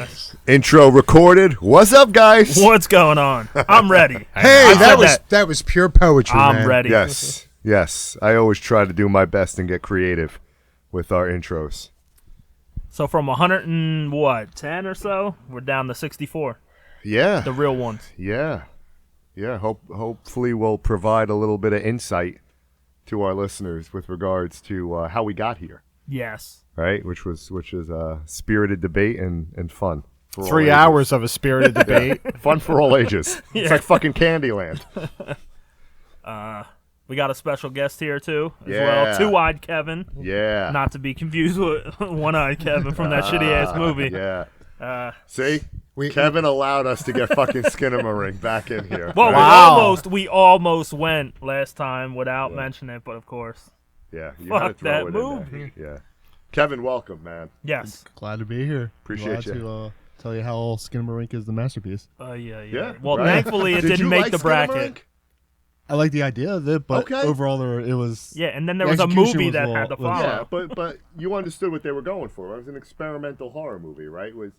Yes. Intro recorded. What's up, guys? What's going on? I'm ready. Hey, that was pure poetry, I'm man. ready. Yes. I always try to do my best and get creative with our intros. So from 110 or so, we're down to 64. Yeah. The real ones. Yeah. Hopefully we'll provide a little bit of insight to our listeners with regards to how we got here. Yes. Right, which is a spirited debate and fun. For 3 hours of a spirited debate. Fun for all ages. Yeah. It's like fucking Candyland. We got a special guest here too, as Yeah. well. Two-eyed Kevin. Yeah. Not to be confused with one-eyed Kevin from that shitty ass movie. Yeah. See, Kevin allowed us to get fucking Skinnamarink back in here. Well, right? we almost went last time without mentioning it, but of course. Yeah. You Fuck had to throw that it in movie. there. Yeah. Kevin, welcome, man. Yes. Glad to be here. Appreciate Glad you. to tell you how Skinamarink is the masterpiece. Yeah. Well, right. thankfully it Did didn't you make like the bracket. Skinnamarink? I like the idea of it, but Okay. overall it was... Yeah, and then there the was a execution movie was that a had to little- follow. Yeah, but you understood what they were going for. It was an experimental horror movie, right? It was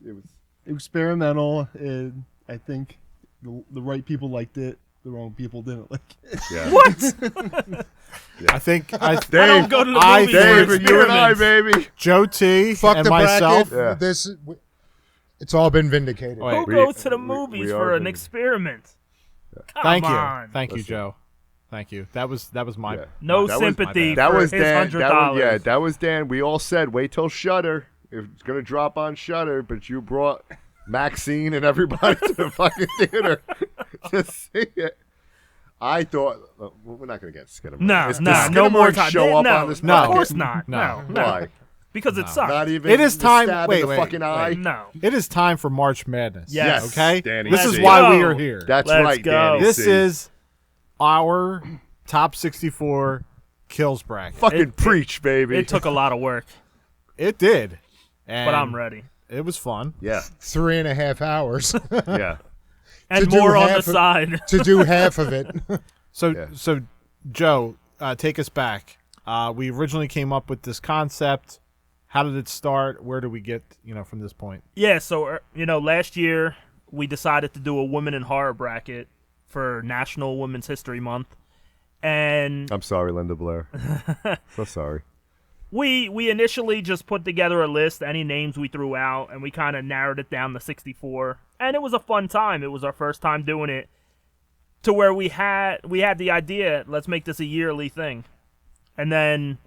experimental, and I think the right people liked it. The wrong people didn't like it. yeah. What? I think I don't go to the movies for David, you and I, experiments. baby. Joe T Fuck and the myself. bracket. Yeah. It's all been vindicated. Wait. Who We- goes to the we- movies we for are an gonna- experiment? Come Thank you. on. Thank you, Listen. Joe. Thank you. That was my Yeah. No That was- sympathy That for was his Dan. $100. That was Dan. We all said, wait till Shudder. It's gonna drop on Shudder, but you brought Maxine and everybody to the fucking theater to see it. I thought we're not gonna get Skinnamarink. No more Skinnamarink time. show up no, on this no, of bracket? course not. No. No. Why? Because it sucks. Not even. It is the time- stab wait, in the wait, fucking eye. No. It is time for March Madness. Yes. Okay? Danny This C. is why we Go. are here. That's Let's right, go. Danny This C. is our top 64 kills bracket. fucking preach, baby. It took a lot of work, It did. And but I'm ready. It was fun. yeah, 3.5 hours yeah. And do more on the half of- side. to do half of it. So Joe, take us back. We originally came up with this concept. How did it start? Where do we get, from this point? Yeah, so, last year we decided to do a Women in Horror bracket for National Women's History Month. And I'm sorry, Linda Blair. So sorry. we initially just put together a list, any names we threw out, and we kind of narrowed it down to 64. And it was a fun time. It was our first time doing it, to where we had the idea, let's make this a yearly thing. And then,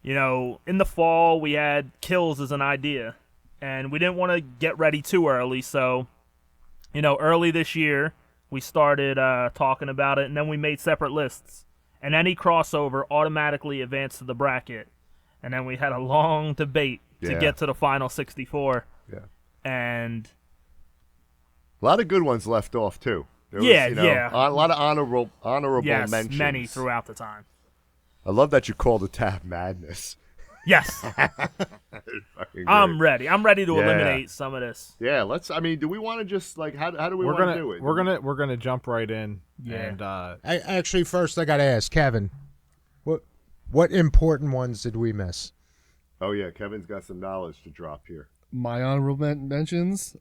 in the fall, we had kills as an idea. And we didn't want to get ready too early, so, early this year, we started talking about it, and then we made separate lists. And any crossover automatically advanced to the bracket. And then we had a long debate to Yeah. get to the final 64. Yeah. And A lot of good ones left off too. There was, Yeah, you know, yeah. A lot of honorable yes, mentions. many throughout the time. I love that you called the tab madness. Yes, Fucking I'm great. ready. I'm ready to Yeah. eliminate some of this. Yeah, let's. I mean, do we want to just how do we want to do it? We're gonna jump right in. Yeah. And Actually, first I got to ask Kevin, what important ones did we miss? Oh yeah, Kevin's got some knowledge to drop here. My honorable mentions,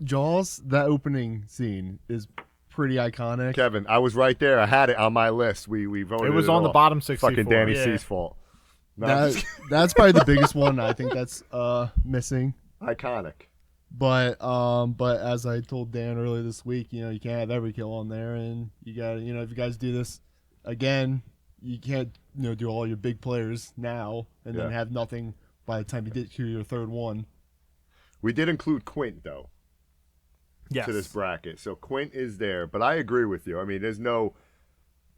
Jaws, that opening scene is pretty iconic. Kevin, I was right there. I had it on my list. We voted. it was on the off. bottom 64. Fucking Danny Yeah. C's fault. No, I'm just That's probably the biggest one. I think that's missing. iconic. But as I told Dan earlier this week, you can't have every kill on there, and you got to, if you guys do this again, you can't do all your big players now and then Yeah. have nothing by the time you get to your third one. We did include Quint though Yes. to this bracket, so Quint is there. But I agree with you. I mean, there's no.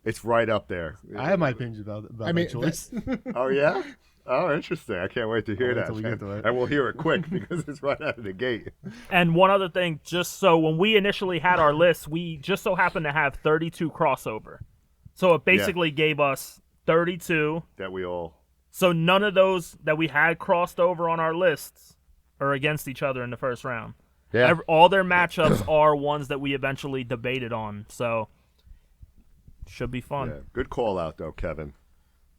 It's right up there. I have my opinions about I mean, that choice. Oh yeah. Oh, interesting. I can't wait to hear I'll wait that. till we get to it. And we'll hear it quick because it's right out of the gate. And one other thing, just so when we initially had our list, we just so happened to have 32 crossover. So it basically gave us 32. That we all. So none of those that we had crossed over on our lists are against each other in the first round. Yeah. All their matchups are ones that we eventually debated on. So should be fun. Yeah. Good call out though, Kevin.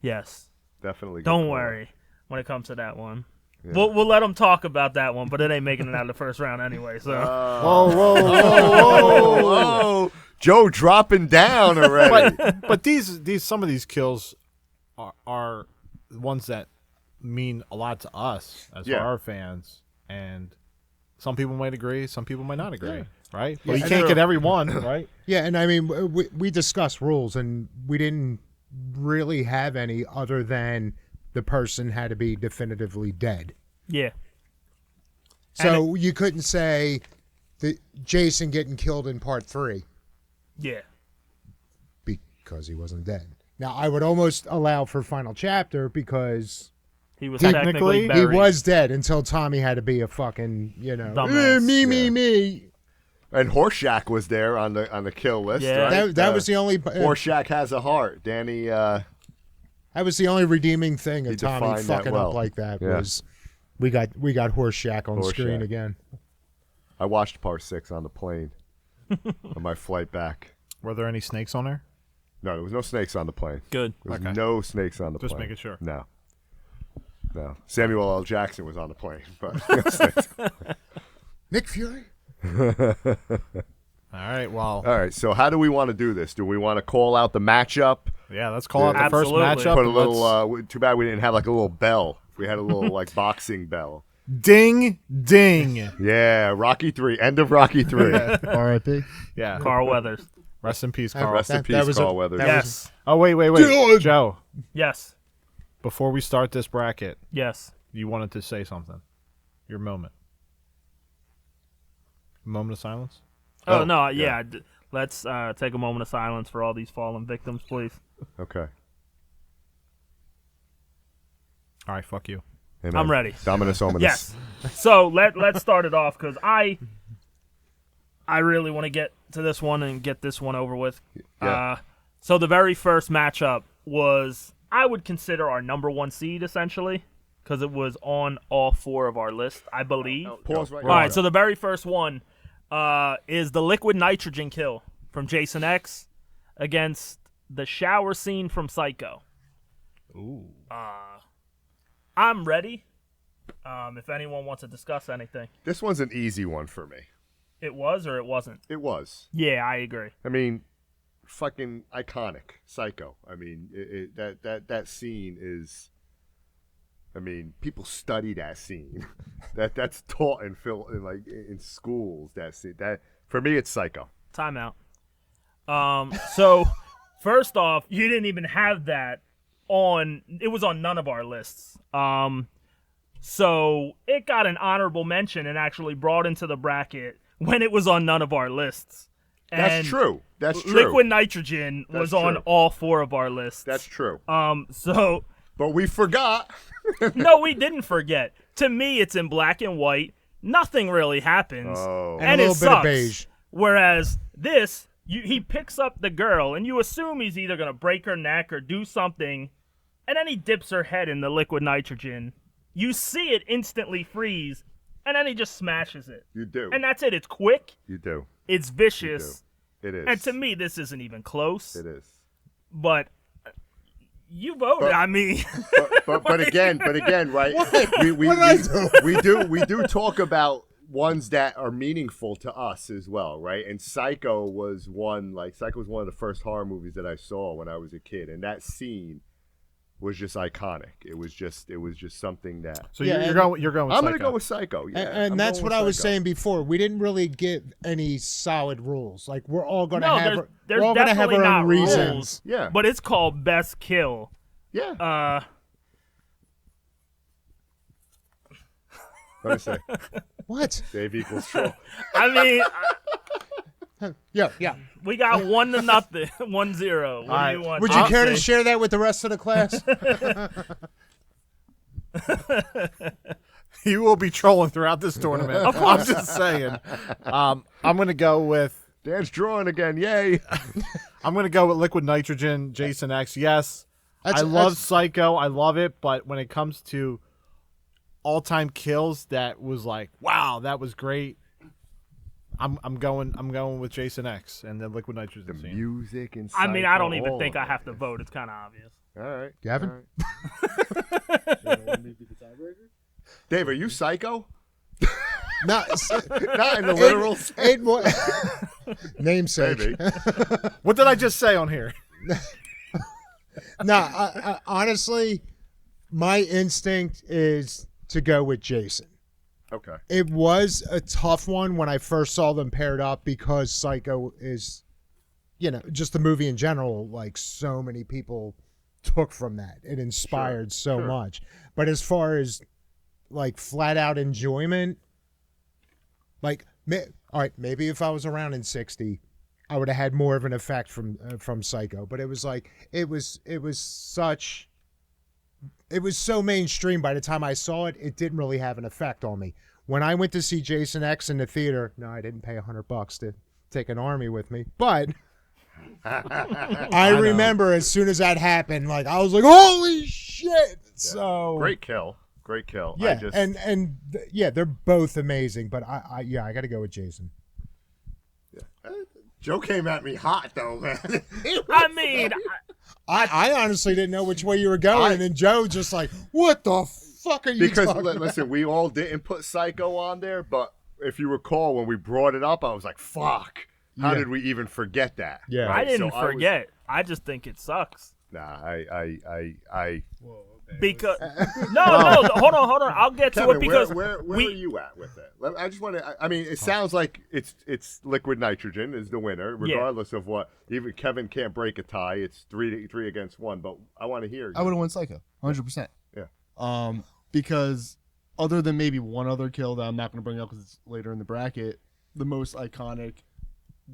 Yes. Definitely. Good Don't call. worry when it comes to that one. We'll let them talk about that one, but it ain't making it out of the first round anyway. So Whoa. Joe dropping down already. But these some of these kills are ones that mean a lot to us as for our fans, and some people might agree, some people might not agree, right? But you can't get every one, right? Yeah, and I mean, we discussed rules, and we didn't really have any other than the person had to be definitively dead. yeah, So you couldn't say that Jason getting killed in part 3 yeah. because he wasn't dead. Now, I would almost allow for final chapter because He was Technically, technically he buried. was dead until Tommy had to be a fucking, Dumbass. me. And Horseshack was there on the kill list. Yeah. right? That was the only Horseshack has a heart. Danny. that was the only redeeming thing He of Tommy defined that fucking well. up like that Yeah. was we got Horseshack on screen Horseshack. again. I watched Part 6 on the plane on my flight back. Were there any snakes on there? No, there was no snakes on the plane. Good. There was Okay. no snakes on the Just plane. making sure. No. Samuel L. Jackson was on the plane, but no snakes. Nick Fury? All right, well, All right, so how do we want to do this? Do we want to call out the matchup? yeah, let's call out the first Absolutely. matchup. Put a and little. Too bad we didn't have like a little bell. We had a little like boxing bell. ding, ding. Yeah, Rocky 3. End of Rocky 3. R.I.P. Yeah, Carl Weathers. rest in peace, Carl. Rest in That peace, was Carl a- Weathers. that Yes. Oh, wait, Dylan! Joe. Yes. Before we start this bracket, Yes. you wanted to say something. Your moment. Moment of silence. Oh, Oh, no, yeah. yeah. Let's take a moment of silence for all these fallen victims, please. Okay. All right, fuck you. Amen. I'm ready. Dominus Ominous. Yes. So let's start it off because I really want to get to this one and get this one over with. Yeah. So the very first matchup was, I would consider our number 1 seed essentially because it was on all 4 of our list, I believe. Pause right All right, so the very first one is the liquid nitrogen kill from Jason X against the shower scene from Psycho. Ooh. I'm ready. If anyone wants to discuss anything. This one's an easy one for me. It was or it wasn't? It was. Yeah, I agree. I mean, fucking iconic. Psycho. I mean, that scene is. I mean, people study that scene. that's taught in in schools. That scene. That for me, it's Psycho. Timeout. So first off, you didn't even have that on. It was on none of our lists. So it got an honorable mention and actually brought into the bracket when it was on none of our lists. That's And true. That's true. Liquid nitrogen was That's on true. all 4 of our lists. That's true. So But we forgot. no, we didn't forget. To me, it's in black and white. Nothing really happens. Oh. And a it little bit of sucks. beige. Whereas this, he picks up the girl, and you assume he's either going to break her neck or do something, and then he dips her head in the liquid nitrogen. You see it instantly freeze, and then he just smashes it. You do. And that's it. It's quick. You do. It's vicious. It is. And to me, this isn't even close. It is. But you voted. But- I mean, But again, right? We do talk about ones that are meaningful to us as well, right? And Psycho was one of the first horror movies that I saw when I was a kid, and that scene was just iconic. It was just something that So Yeah, you're going with I'm Psycho. gonna go with Psycho. Yeah, And I'm that's going what with I was Psycho. saying before. We didn't really give any solid rules. Like we're all gonna no, have there's we're all gonna have definitely our not own reasons. rules. Yeah. But it's called best kill. Yeah. Let me say, What? Dave equals troll. I mean, Yeah. we got 1-0, 1-0. What right. do you want? Would you I'll care to say- share that with the rest of the class? You will be trolling throughout this tournament. Of course. I'm just saying. I'm going to go with Dan's drawing again. Yay. Liquid Nitrogen, Jason X. Yes, That's- I love that's- Psycho. I love it, but when it comes to all-time kills, that was like, wow, that was great. I'm going with Jason X and then Liquid Nitrogen. The scene. music and I mean, I don't even all think of I it. have to vote. It's kind of obvious. All right. Gavin? All right. Dave, are you psycho? Not, Not in the literal sense. Namesake. Maybe. What did I just say on here? No, I, honestly, my instinct is to go with Jason. Okay. It was a tough one when I first saw them paired up because Psycho is, just the movie in general, like so many people took from that. It inspired so much. But as far as like flat out enjoyment, like, all right, maybe if I was around in 60, I would have had more of an effect from Psycho. But it was like, it was so mainstream by the time I saw it, it didn't really have an effect on me. When I went to see Jason X in the theater, no, I didn't pay $100 to take an army with me, but I remember as soon as that happened, like I was like, holy shit. Yeah. So great kill. Yeah. Yeah, they're both amazing, but I got to go with Jason. Yeah. Joe came at me hot though, man. I mean, I honestly didn't know which way you were going, and Joe just like, what the fuck are you talking about? Listen, we all didn't put Psycho on there, but if you recall when we brought it up, I was like, fuck. How did we even forget that? Yeah. I didn't forget. I just think it sucks. Nah, I Because no, hold on. I'll get Kevin, to it because where are you at with it? I just want to. I mean, it sounds like it's liquid nitrogen is the winner, regardless of what. Even Kevin can't break a tie. It's 3 against 1. But I want to hear. I would have won Psycho, 100%. Yeah. Because other than maybe one other kill that I'm not going to bring up because it's later in the bracket, the most iconic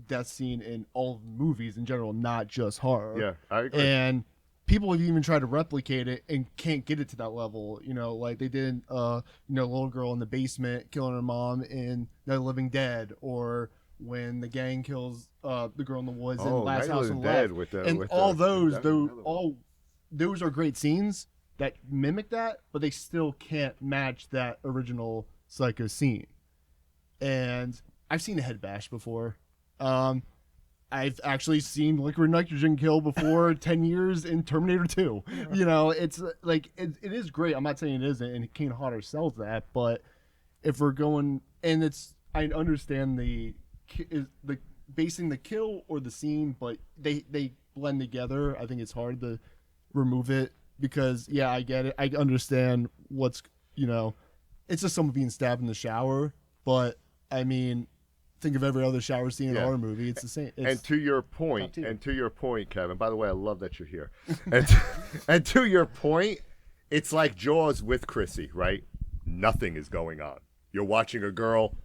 death scene in all movies in general, not just horror. Yeah, I agree. And people have even tried to replicate it and can't get it to that level. Like they did, little girl in the basement killing her mom in The Living Dead, or when the gang kills the girl in the woods in Last House on the Left. Those are great scenes that mimic that, but they still can't match that original Psycho scene. And I've seen a head bash before. I've actually seen liquid nitrogen kill before 10 years in Terminator 2. It's like, it is great. I'm not saying it isn't, and Kane Hodder sells that, but if we're going, and I understand the basing the kill or the scene, but they blend together. I think it's hard to remove it because, yeah, I get it. I understand what's, it's just someone being stabbed in the shower, but I mean, think of every other shower scene in a horror movie. It's the same. And to your point, Kevin, by the way, I love that you're here. and to your point, it's like Jaws with Chrissy, right? Nothing is going on. You're watching a girl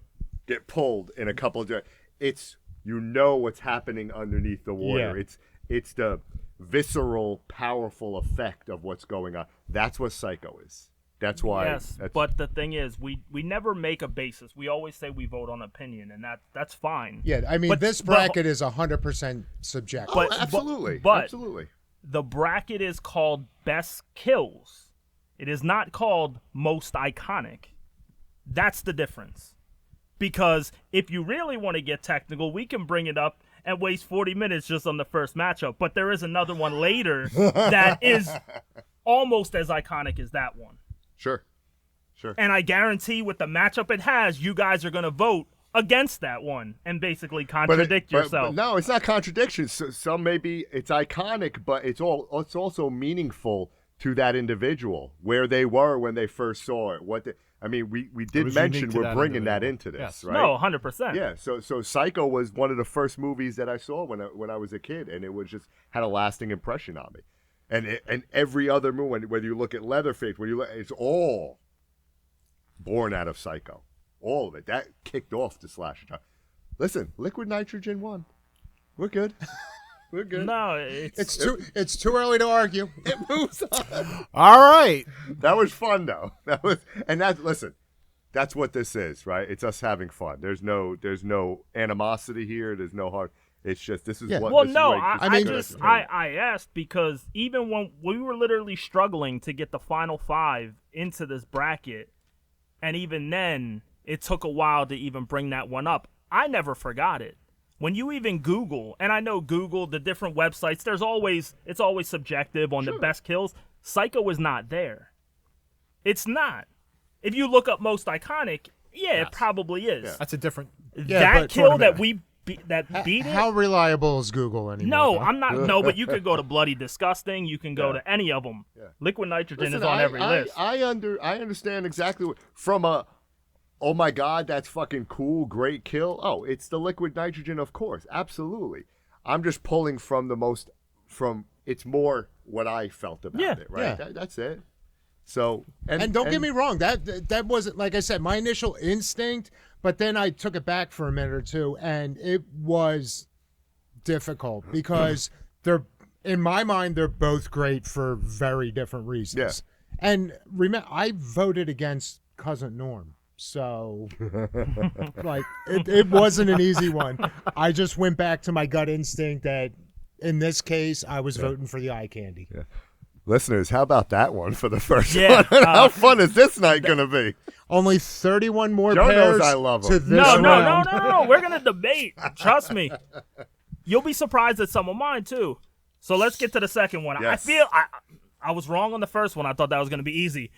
get pulled in a couple of it's what's happening underneath the water. Yeah. It's the visceral, powerful effect of what's going on. That's what Psycho is. That's why. Yes, but the thing is, we never make a basis. We always say we vote on opinion, and that's fine. Yeah, I mean, this bracket is 100% subjective. Absolutely. Absolutely. The bracket is called Best Kills. It is not called Most Iconic. That's the difference. Because if you really want to get technical, we can bring it up and waste 40 minutes just on the first matchup. But there is another one later that is almost as iconic as that one. Sure. And I guarantee with the matchup it has, you guys are going to vote against that one and basically contradict yourself. But no, it's not contradiction. Some maybe it's iconic, but it's also meaningful to that individual, where they were when they first saw it. We did mention we're bringing that into this, yes. Right? No, 100%. Yeah. So Psycho was one of the first movies that I saw when I was a kid, and it was just had a lasting impression on me. And every other movie, whether you look at Leatherface, it's all born out of Psycho. All of it. That kicked off the slasher. Listen, liquid nitrogen won. We're good. We're good. No, it's too early to argue. It moves on. All right. That was fun though. Listen, that's what this is, right? It's us having fun. There's no animosity here. There's no hard. It's just this is what. Well, this no, is I asked because even when we were literally struggling to get the final 5 into this bracket, and even then it took a while to even bring that one up. I never forgot it. When you even Google, and I know Google, the different websites, it's always subjective on the best kills. Psycho is not there. It's not. if you look up most iconic, yeah, Yes. it probably is. Yeah. That's a different. Yeah, That but kill sort that of we beat it. How reliable is Google anymore? No, though? I'm not. No, but you could go to Bloody Disgusting. You can go Yeah. to any of them. Yeah. Liquid Nitrogen Listen, is on every list. I understand exactly what, from a, oh my God, that's fucking cool, great kill. Oh, it's the liquid nitrogen, of course, absolutely. I'm just pulling from it's more what I felt about Yeah, it, right? yeah. That's it. So And don't get me wrong, that wasn't, like I said, my initial instinct, but then I took it back for a minute or two, and it was difficult because they're, in my mind, they're both great for very different reasons. Yeah. And remember, I voted against Cousin Norm, so like it wasn't an easy one. I just went back to my gut instinct that in this case I was voting for the eye candy. Yeah. Listeners, how about that one for the first Yeah, one? How fun is this night going to be? Only 31 more Joe knows pairs I love 'em. to this No, round. no. We're gonna debate. Trust me. You'll be surprised at some of mine too. So let's get to the second one. Yes. I feel I was wrong on the first one. I thought that was gonna be easy.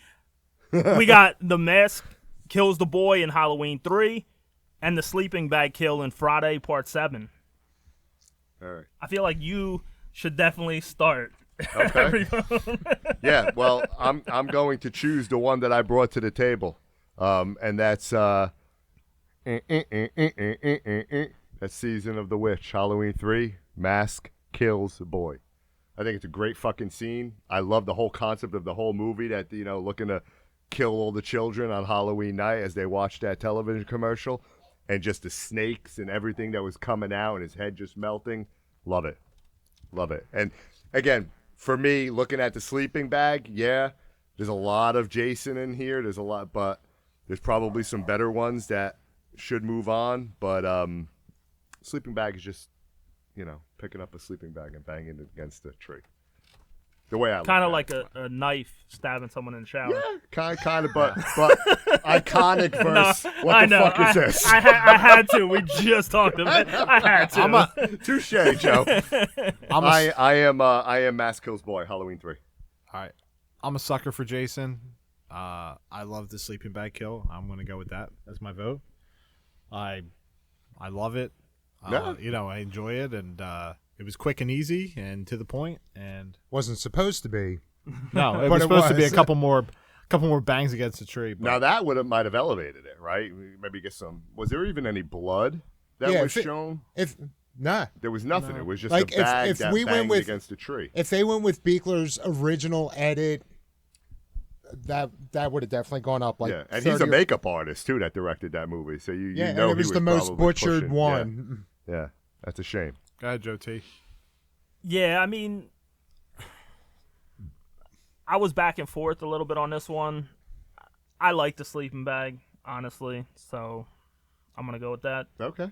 We got the mask kills the boy in Halloween 3, and the sleeping bag kill in Friday Part 7. All right. I feel like you should definitely start. Okay. Yeah, well, I'm going to choose the one that I brought to the table, and that's that Season of the Witch, Halloween 3, Mask Kills Boy. I think it's a great fucking scene. I love the whole concept of the whole movie that, looking to kill all the children on Halloween night as they watch that television commercial, and just the snakes and everything that was coming out and his head just melting. Love it. Love it. And again, for me, looking at the sleeping bag, yeah, there's a lot of Jason in here. There's a lot, but there's probably some better ones that should move on. But sleeping bag is just, picking up a sleeping bag and banging it against a tree. The way I look Kind at of like it. a knife stabbing someone in the shower. Yeah, kind of, but iconic verse. No, What I the know. fuck is this? I had to. We just talked about it. I had to. Touche, Joe. I am Mask Kills Boy, Halloween 3. All right. I'm a sucker for Jason. I love the sleeping bag kill. I'm going to go with that as my vote. I love it. Yeah. I enjoy it, and it was quick and easy and to the point. And Wasn't supposed to be. no, it But was it supposed to be a was. couple more bangs against the tree. But Now that might have elevated it, right? Maybe get some. Was there even any blood that Yeah, was if it- shown? Nah. There was nothing. It was just Like, a bag if that we went banged with- against a tree. If they went with Beekler's original edit, that would have definitely gone up like Yeah, and 30 he's a or- makknow artist too that directed that movie. So you Yeah, know and it was he the most probably butchered pushing- one. Yeah, that's a shame. go ahead, Joe T. Yeah, I mean, I was back and forth a little bit on this one. I like the sleeping bag, honestly, so I'm going to go with that. Okay.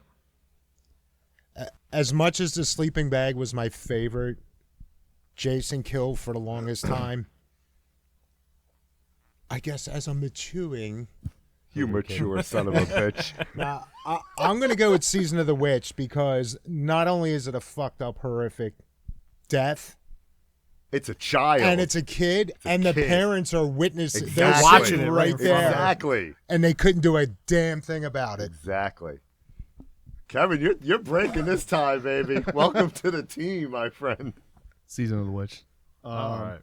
As much as the sleeping bag was my favorite Jason kill for the longest time, I guess as I'm maturing, You mature son of a bitch. I'm going to go with Season of the Witch because not only is it a fucked up, horrific death, It's a child. and it's a kid, and the kid. parents are witnessing. They're Exactly. watching it Right right in there, front of them. Exactly. and they couldn't do a damn thing about it. Exactly. Kevin, you're breaking this time, baby. Welcome to the team, my friend. Season of the Witch. All right.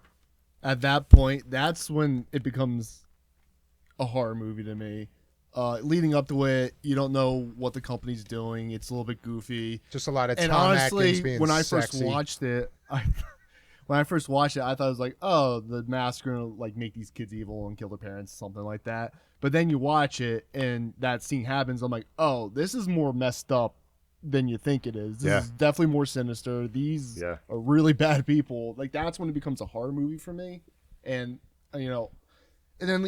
At that point, that's when it becomes a horror movie to me. Leading up to it, you don't know what the company's doing. It's a little bit goofy. Just a lot of And Tom honestly, Atkins being when I sexy. first watched it, I thought it was like, oh, the mask's gonna like make these kids evil and kill their parents, something like that. But then you watch it and that scene happens. I'm like, oh, this is more messed up than you think it is. This Yeah. is definitely more sinister. These Yeah. are really bad people. Like that's when it becomes a horror movie for me. And and then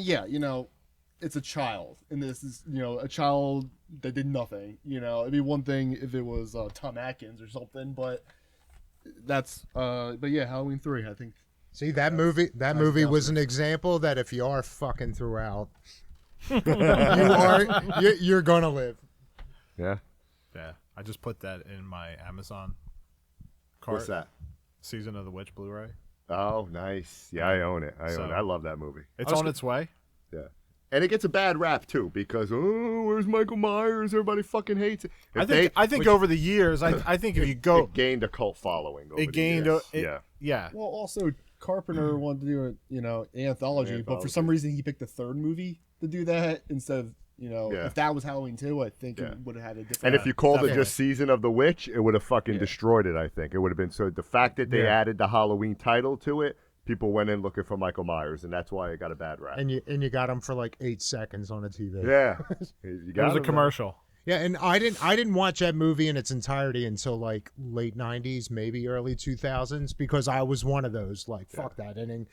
it's a child, and this is a child that did nothing. It'd be one thing if it was Tom Atkins or something, but that's but yeah, Halloween 3, I think. See, that movie was an example that if you are fucking throughout, you're gonna live. Yeah. Yeah, I just put that in my Amazon cart. What's that? Season of the Witch Blu-ray. Oh, nice. Yeah, I own it. So- I love that movie. It's on its way. Yeah. And it gets a bad rap too because where's Michael Myers? Everybody fucking hates it. I think over the years, I think if you go, it gained a cult following. Over it the gained, years. yeah. Well, also Carpenter wanted to do an anthology, but for some reason he picked the third movie to do that instead of if that was Halloween 2, I think it would have had a different. And if you called it definitely. just Season of the Witch, it would have fucking destroyed it. I think it would have been so. The fact that they added the Halloween title to it, people went in looking for Michael Myers, and that's why it got a bad rap. And you got him for like 8 seconds on the TV. Yeah, It was a commercial. Yeah, and I didn't watch that movie in its entirety until like late 90s, maybe early 2000s, because I was one of those like fuck that. And then,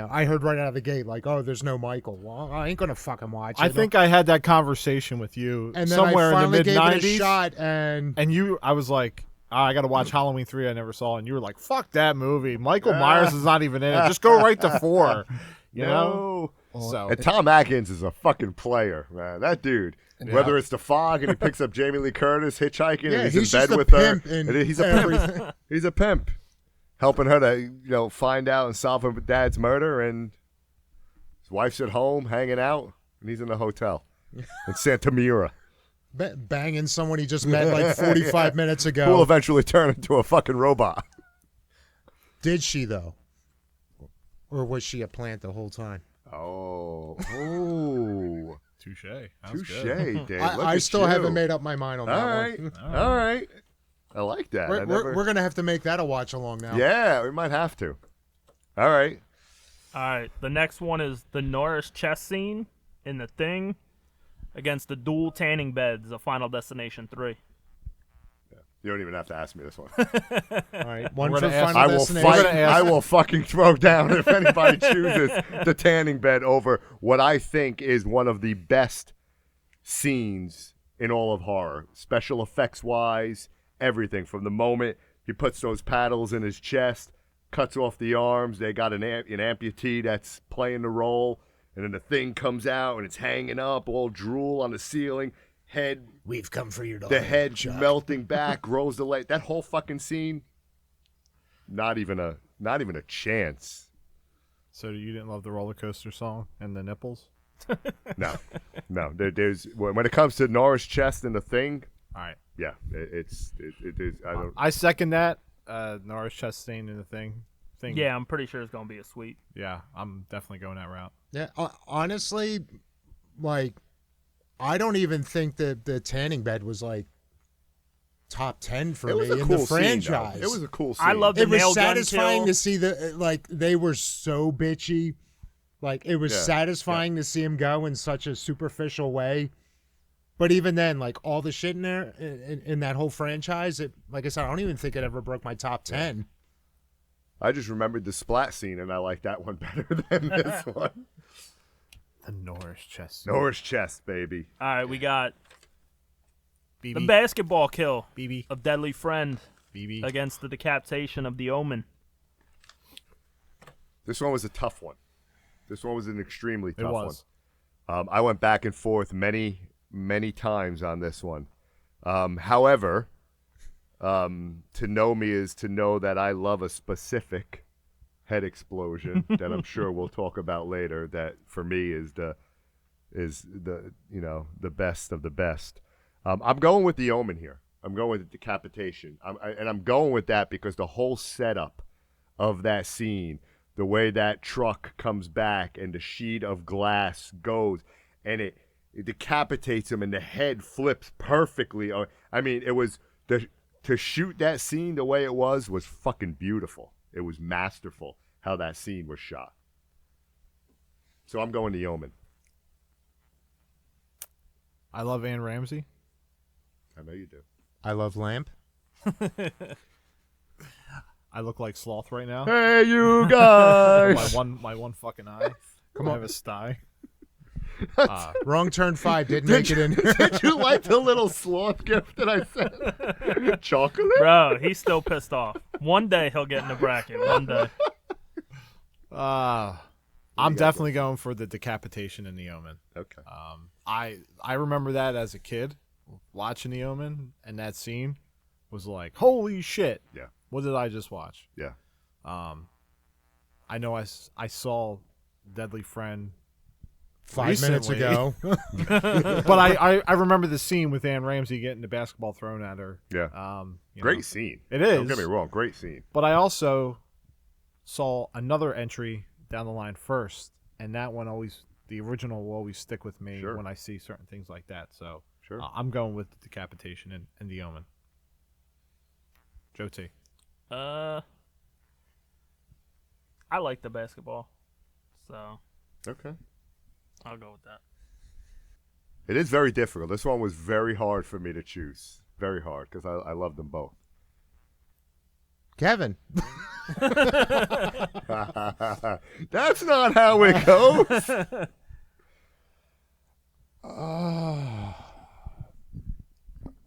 I heard right out of the gate like, oh, there's no Michael. Well, I ain't gonna fucking watch it. I think I had that conversation with you and then somewhere I in the finally mid gave it a '90s, shot, and I was like, I got to watch Halloween 3 I never saw, and you were like, fuck that movie. Michael Myers is not even in it. Just go right to 4. You know? So And Tom Atkins is a fucking player, man. That dude. Whether it's The Fog and he picks up Jamie Lee Curtis hitchhiking and he's in bed with her. And he's a pimp. He's a pimp. Helping her to, find out and solve her dad's murder, and his wife's at home hanging out, and he's in the hotel in Santa Mira. Banging someone he just met like 45 minutes ago. Who will eventually turn into a fucking robot. Did she, though? Or was she a plant the whole time? Oh. touche. Touche, Good. Dave. I still haven't made up my mind on that one. All right. I like that. We're going to have to make that a watch along now. Yeah, we might have to. All right. All right. The next one is the Norris chess scene in The Thing against the dual tanning beds of Final Destination 3. You don't even have to ask me this one. All right. One We're for gonna ask- Final I will Destination. fight. gonna ask- I will fucking throw down if anybody chooses the tanning bed over what I think is one of the best scenes in all of horror. Special effects wise, everything. From the moment he puts those paddles in his chest, cuts off the arms, they got an amputee that's playing the role, and then the thing comes out and it's hanging up, all drool on the ceiling. Head, We've come for your daughter. the head melting back, grows the leg. That whole fucking scene, not even a chance. So you didn't love the roller coaster song and the nipples? No. There's when it comes to Norris chest and The Thing, All right. yeah, it is. I don't. I second that. Norris chest scene in the thing. Yeah, I'm pretty sure it's going to be a sweep. Yeah, I'm definitely going that route. Yeah, honestly, like, I don't even think that the tanning bed was like top 10 for It was me a in cool the franchise. scene, though. It was a cool scene. I love the It was nail gun satisfying kill. to see like they were so bitchy. Like it was satisfying to see him go in such a superficial way. But even then, like all the shit in there in that whole franchise, like I said, I don't even think it ever broke my top 10. I just remembered the splat scene, and I like that one better than this one. The Norris chest scene. Norris chest, baby. All right, we got BB. the basketball kill BB. of Deadly Friend BB. against the decapitation of the Omen. This one was a tough one. This one was an extremely tough It was. one. I went back and forth many times on this one. However, to know me is to know that I love a specific head explosion that I'm sure we'll talk about later. That for me is the best of the best. I'm going with the Omen here. I'm going with the decapitation. I'm going with that because the whole setup of that scene, the way that truck comes back and the sheet of glass goes and it decapitates him and the head flips perfectly. I mean, it was to shoot that scene the way it was fucking beautiful. It was masterful how that scene was shot. So I'm going the Omen. I love Anne Ramsey. I know you do. I love Lamp. I look like Sloth right now. Hey, you guys! my one fucking eye. Come I on. have a sty. Wrong turn 5 didn't make it in. Did you like the little sloth gift that I sent? Chocolate? Bro, he's still pissed off. One day he'll get in the bracket. One day. I'm definitely going for the decapitation in The Omen. Okay. I remember that as a kid watching The Omen, and that scene was like, holy shit. Yeah. What did I just watch? Yeah. I know I saw Deadly Friend 5 minutes Recently. ago. But I remember the scene with Ann Ramsey getting the basketball thrown at her. Yeah. You Great know. scene. It Don't is. get me wrong. Great scene. But I also saw another entry down the line first, and that one the original will always stick with me Sure. when I see certain things like that. So Sure. I'm going with decapitation and the Omen. Joe T. I like the basketball, so Okay. I'll go with that. It is very difficult. This one was very hard for me to choose. Very hard because I love them both. Kevin. That's not how it goes.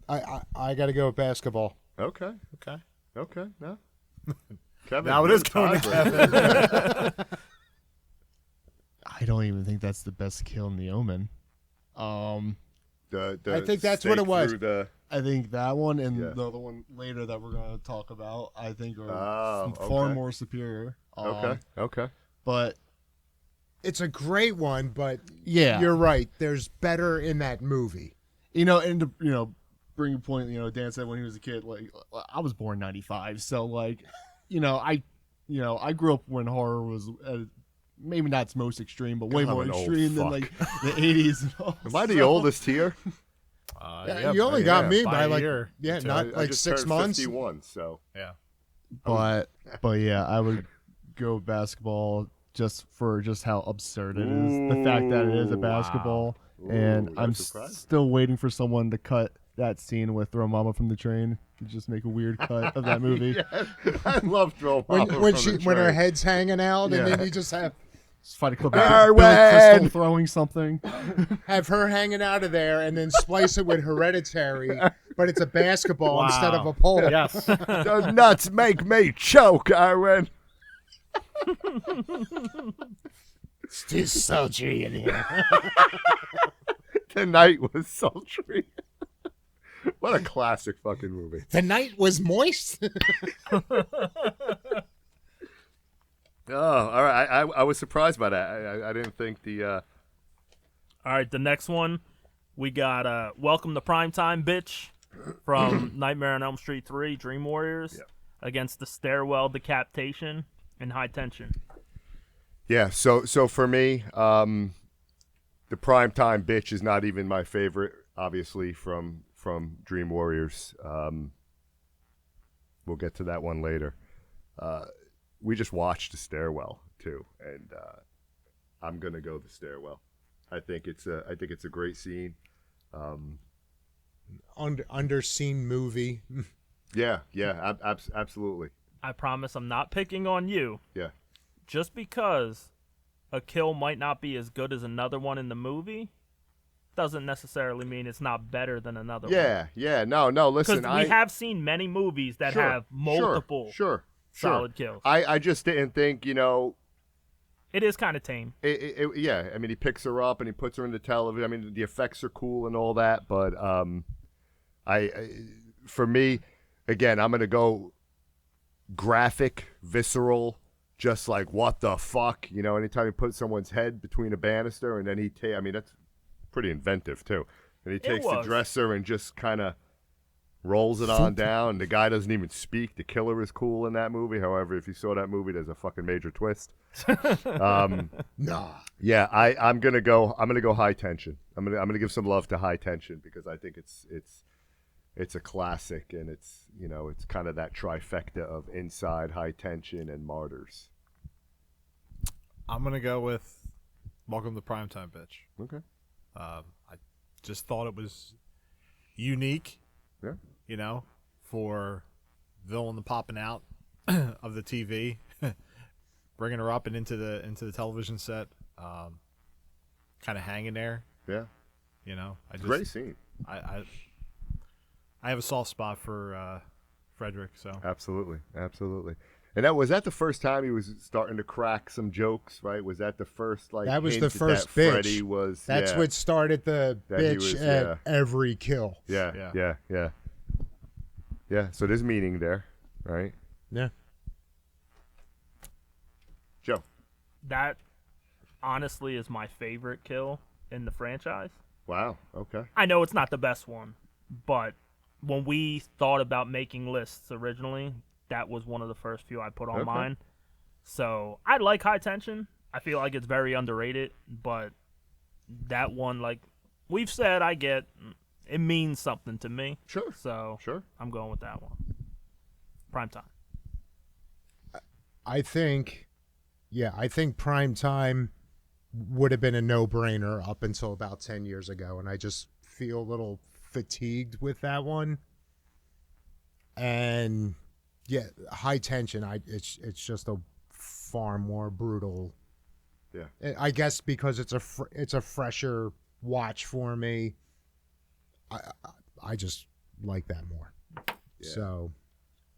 I got to go with basketball. Okay. Okay. Okay. No. Kevin, Now it you're is going to tiebreaker. I don't even think that's the best kill in the Omen. The I think that's what it stake was. through the- I think that one and Yeah. the other one later that we're going to talk about, I think are Oh, far okay. more superior. Okay. Okay. But It's a great one, but yeah, you're right. There's better in that movie. and to, bring a point, Dan said when he was a kid, like I was born '95, so like, I grew up when horror was maybe not its most extreme, but way God, I'm more an old extreme than fuck. like the '80s. And all. Am I the oldest here? You only got me by by a like year. not I like just 6 turned months. 51, so Yeah. But yeah, I would go basketball just for how absurd it is. The fact that it is a Ooh, basketball, wow. and Ooh, I'm that's surprising. still waiting for someone to cut that scene with Throw Mama from the Train. To just make a weird cut of that movie. Yeah, I love Throw when Mama when from she the when her train. head's hanging out, and Yeah. then you just Just find a clip Darwin! of Billy Crystal throwing something. have her hanging out of there, and then splice it with Hereditary, but it's a basketball instead of Wow. a pole. Yes. The nuts make me choke, Aaron. It's too sultry in here. The night was sultry. What a classic fucking movie. The night was moist. Oh, all right. I was surprised by that. I didn't think the. All right, the next one, we got Welcome to Primetime, Bitch, from Nightmare on Elm Street 3, Dream Warriors, against the Stairwell Decapitation and High Tension. Yeah. So for me, the Primetime Bitch is not even my favorite. Obviously, from Dream Warriors. We'll get to that one later. We just watched the Stairwell too, and I'm gonna go the Stairwell. I think it's a great scene. Underseen movie. Yeah, absolutely. I promise I'm not picking on you. Yeah. Just because a kill might not be as good as another one in the movie doesn't necessarily mean it's not better than another one. Yeah. No. Listen, Because we have seen many movies that Sure, have multiple sure. solid kills. I just didn't think, It is kind of tame. yeah. I mean, he picks her up and he puts her in the television. I mean, the effects are cool and all that, but for me, again, I'm gonna go graphic, visceral, just like what the fuck, Anytime you put someone's head between a banister and then I mean, that's pretty inventive too. And he takes the was. dresser and just kind of rolls it on down. The guy doesn't even speak. The killer is cool in that movie. However, if you saw that movie, there's a fucking major twist. Nah. Yeah, I'm gonna go High Tension. I'm gonna give some love to High Tension because I think it's a classic, and it's it's kind of that trifecta of Inside, High Tension, and Martyrs. I'm going to go with Welcome to Primetime, Bitch. Okay. I just thought it was unique, Yeah. For villain popping out of the TV, bringing her up and into the television set, kind of hanging there. Yeah. Great scene. I have a soft spot for Frederick, so Absolutely. And was that the first time he was starting to crack some jokes, right? Was that the first That was hint the first that bitch. Freddie was? That's yeah. what started the That he bitch was- at yeah. every kill. Yeah. So there's meaning there, right? Yeah. Joe. That honestly is my favorite kill in the franchise. Wow. Okay. I know it's not the best one, but when we thought about making lists originally, that was one of the first few I put on Okay. mine. So I like High Tension. I feel like it's very underrated, but that one, like we've said, it means something to me. Sure. So Sure. I'm going with that one. Prime time. I think Prime Time would have been a no-brainer up until about 10 years ago, and I just feel a little fatigued with that one. And yeah, High Tension, it's just a far more brutal. Yeah. I guess because it's a fresher watch for me. I just like that more. Yeah. So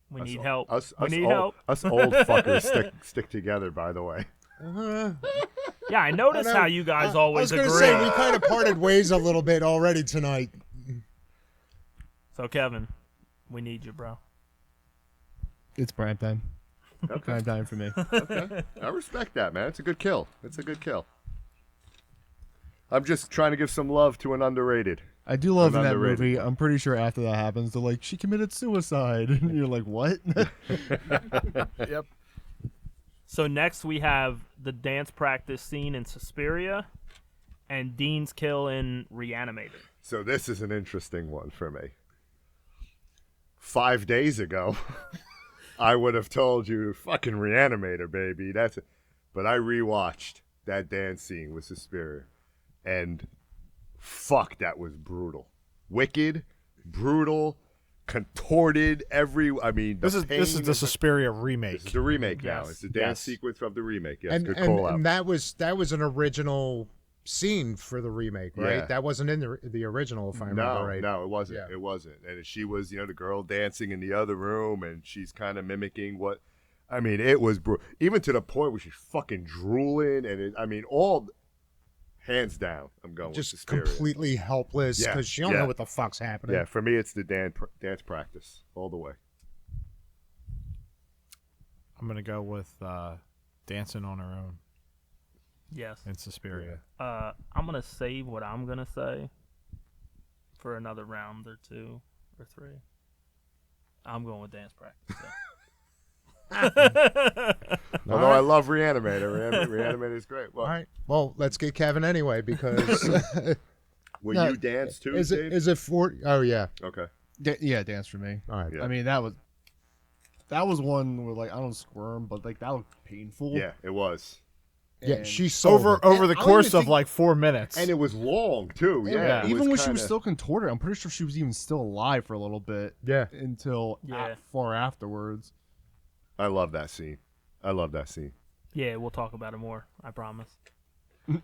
We need help. We need old, help. Us old fuckers stick together. By the way. Yeah, I noticed how you guys always I was agree. gonna say we kind of parted ways a little bit already tonight. So Kevin, we need you, bro. It's prime time. Okay. Prime time for me. Okay. I respect that, man. It's a good kill. I'm just trying to give some love to an underrated. I do love An in that underrated movie. one. I'm pretty sure after that happens, they're like, she committed suicide. And you're like, what? Yep. So next we have the dance practice scene in Suspiria and Dean's kill in Reanimator. So this is an interesting one for me. 5 days ago, I would have told you, fucking Reanimator, baby. That's it. But I rewatched that dance scene with Suspiria, and fuck, that was brutal. Wicked, brutal, contorted. This is the Suspiria remake. This is the remake now. Yes. It's the dance Yes. sequence of the remake. Yes, and good and, call out. and that was an original scene for the remake, right? Yeah. That wasn't in the original, if I remember right. No, it wasn't. Yeah. It wasn't. And she was, the girl dancing in the other room, and she's kind of mimicking what. I mean, it was even to the point where she's fucking drooling, and all hands down. I'm going Just with Suspiria. completely helpless Yeah, because she don't yeah. know what the fuck's happening. Yeah, for me, it's the dance practice all the way. I'm gonna go with Dancing on Her Own Yes. in Suspiria. I'm going to save what I'm going to say for another round or two or three. I'm going with dance practice. Although I love Reanimator. Reanimator is great. Well, All right. Well, let's get Kevin anyway because will No, you dance too, is Dave? it for? Oh yeah. Okay. Yeah, dance for me. All right. Yeah. I mean, that was one where, like, I don't squirm, but, like, that was painful. Yeah, it was. Yeah, And she sold it. Over the I don't course even of think- like 4 minutes. And it was long, too. Yeah. it Even when was she was kinda- still contorted, I'm pretty sure she was even still alive for a little bit. Yeah. Until Yeah. far afterwards. I love that scene. Yeah, we'll talk about it more. I promise.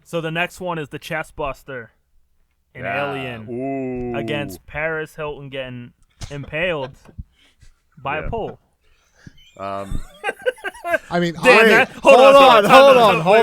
So the next one is the chest buster in Alien Ooh. against Paris Hilton getting impaled by Yeah. a pole. I mean, Hold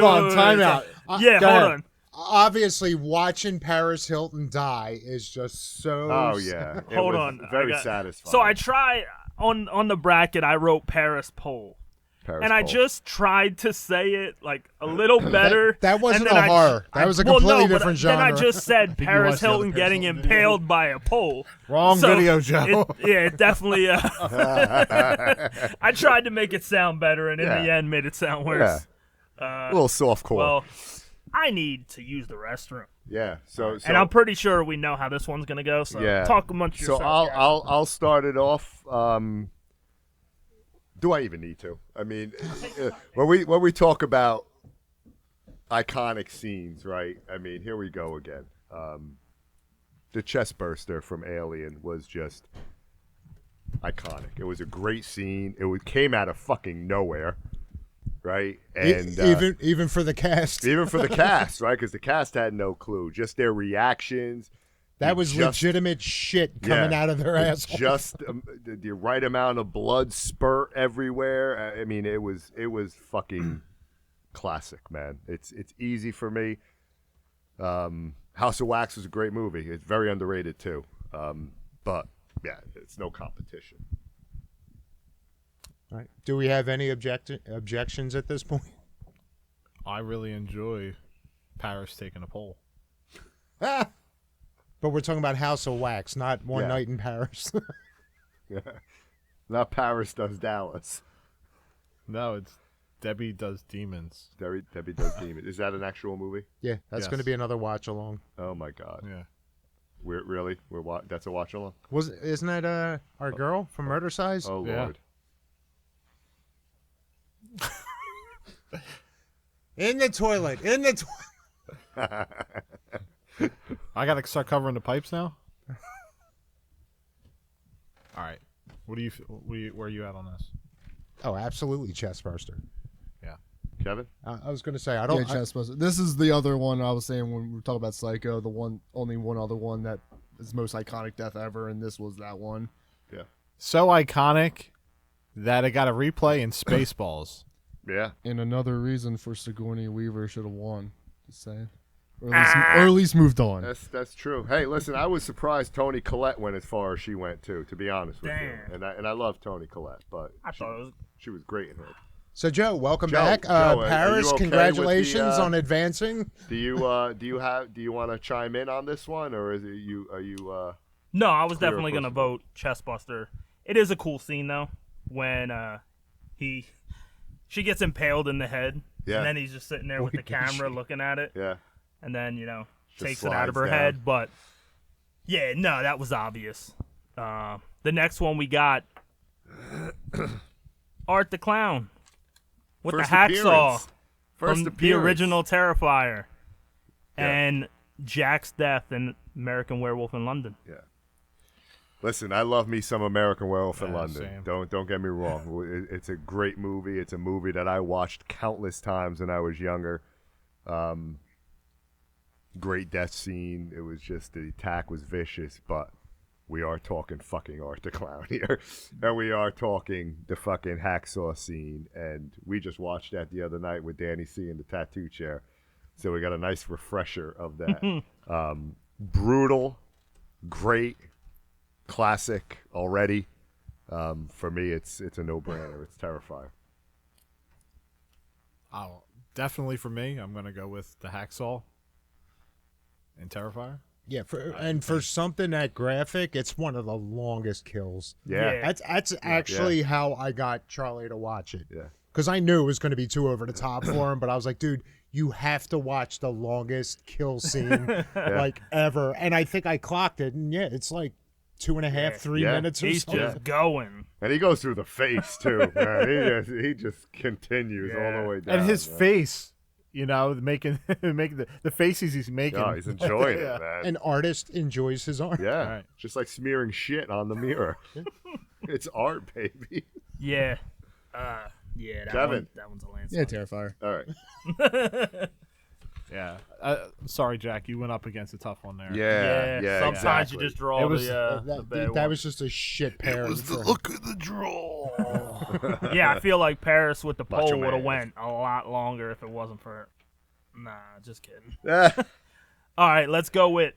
on, time out. Yeah, Go hold ahead. on. obviously watching Paris Hilton die is just so. Oh, yeah. It Hold was on. Very satisfying. So I try on the bracket. I wrote Paris pole. Paris And I Pole. just tried to say it like a little better. That wasn't and then a horror. That was a well, completely no, but different Then I genre. just said you Paris watched the other Hilton Paris getting Hilton impaled by a pole. Wrong So, video, Joe. it definitely. I tried to make it sound better, and in Yeah. the end, made it sound worse. a little soft core. Well, I need to use the restroom, yeah. So and I'm pretty sure we know how this one's gonna go. So yeah. talk amongst So yourselves. guys. I'll start it off. Do I even need to? I mean, when we talk about iconic scenes, right? I mean, here we go again. The chest burster from Alien was just iconic. It was a great scene. Came out of fucking nowhere, right? And even for the cast, even for the cast, right? Because the cast had no clue. Just their reactions. that was legitimate shit coming out of their assholes. Just the right amount of blood spurt everywhere. I mean, it was fucking classic, man. It's easy for me. House of Wax was a great movie. It's very underrated too. But yeah, it's no competition. All right. Do we have any objections at this point? I really enjoy Paris taking a poll. But we're talking about House of Wax, not One Yeah. Night in Paris. Yeah. Not Paris does Dallas. No, it's Debbie Does Demons. Debbie does Demon. Is that an actual movie? Yeah, that's Yes. going to be another watch along. Oh my God. Yeah. That's a watch along. Isn't that our girl from Murder Size? Oh Yeah. Lord. In the toilet. In the toilet. I gotta start covering the pipes now. All right. Where are you at on this? Oh, absolutely, chest burster. Yeah. Kevin? I was going to say I Yeah, don't. Chestbuster. This is the other one I was saying when we were talking about Psycho. Only one other one that is most iconic death ever, and this was that one. Yeah. So iconic that it got a replay in Spaceballs. Yeah. And another reason for Sigourney Weaver should have won. Just saying. Or at least moved on. That's true. Hey, listen, I was surprised Toni Collette went as far as she went too. To be honest with you, Damn. and I love Toni Collette, but I thought it was. she was great in her. So Joe, welcome Joe, back. Joe, are you Paris, okay with congratulations the, on advancing. Do you want to chime in on this one, or is it are you? No, I was Clear definitely gonna first. vote Chestbuster. It is a cool scene though when she gets impaled in the head, Yeah. and then he's just sitting there with the camera looking at it, Yeah. and then Just takes it out of her slides down. head. But yeah, no, that was obvious. The next one we got Art the Clown with First the hacksaw appearance. First from the appearance. original Terrifier, Yeah. and Jack's death in American Werewolf in London. Yeah. Listen, I love me some American Werewolf in Yeah, London. same. Don't get me wrong. It's a great movie. It's a movie that I watched countless times when I was younger. Great death scene. It was just the attack was vicious, but we are talking fucking Art the Clown here, and we are talking the fucking hacksaw scene. And we just watched that the other night with Danny C in the tattoo chair, so we got a nice refresher of that. Brutal, great. Classic already. For me, it's a no-brainer. It's Terrifier. Oh, definitely for me, I'm gonna go with the hacksaw and Terrifier. Yeah, for something that graphic, it's one of the longest kills. Yeah, Yeah. That's actually how I got Charlie to watch it. yeah. Because I knew it was going to be too over the top for him, but I was like, dude, you have to watch the longest kill scene like ever. And I think I clocked it, and yeah, it's like 2.5, 3 Yeah. minutes or He's something. just going. And he goes through the face too, man. He just continues all the way down. And his man. face, making the faces he's making. Oh, he's enjoying Yeah. it, man. An artist enjoys his art. Yeah, Right. just like smearing shit on the mirror. It's art, baby. Yeah. Yeah, Kevin. that one's a landslide. Yeah, Terrifier. All right. Yeah. Sorry, Jack. You went up against a tough one there. Yeah. Sometimes exactly. you just draw It was- the bad That one. was just a shit pairing. for him. at the draw. Yeah, I feel like Paris with the Macho pole would have Man. went a lot longer if it wasn't for. Nah, just kidding. Yeah. All right, let's go with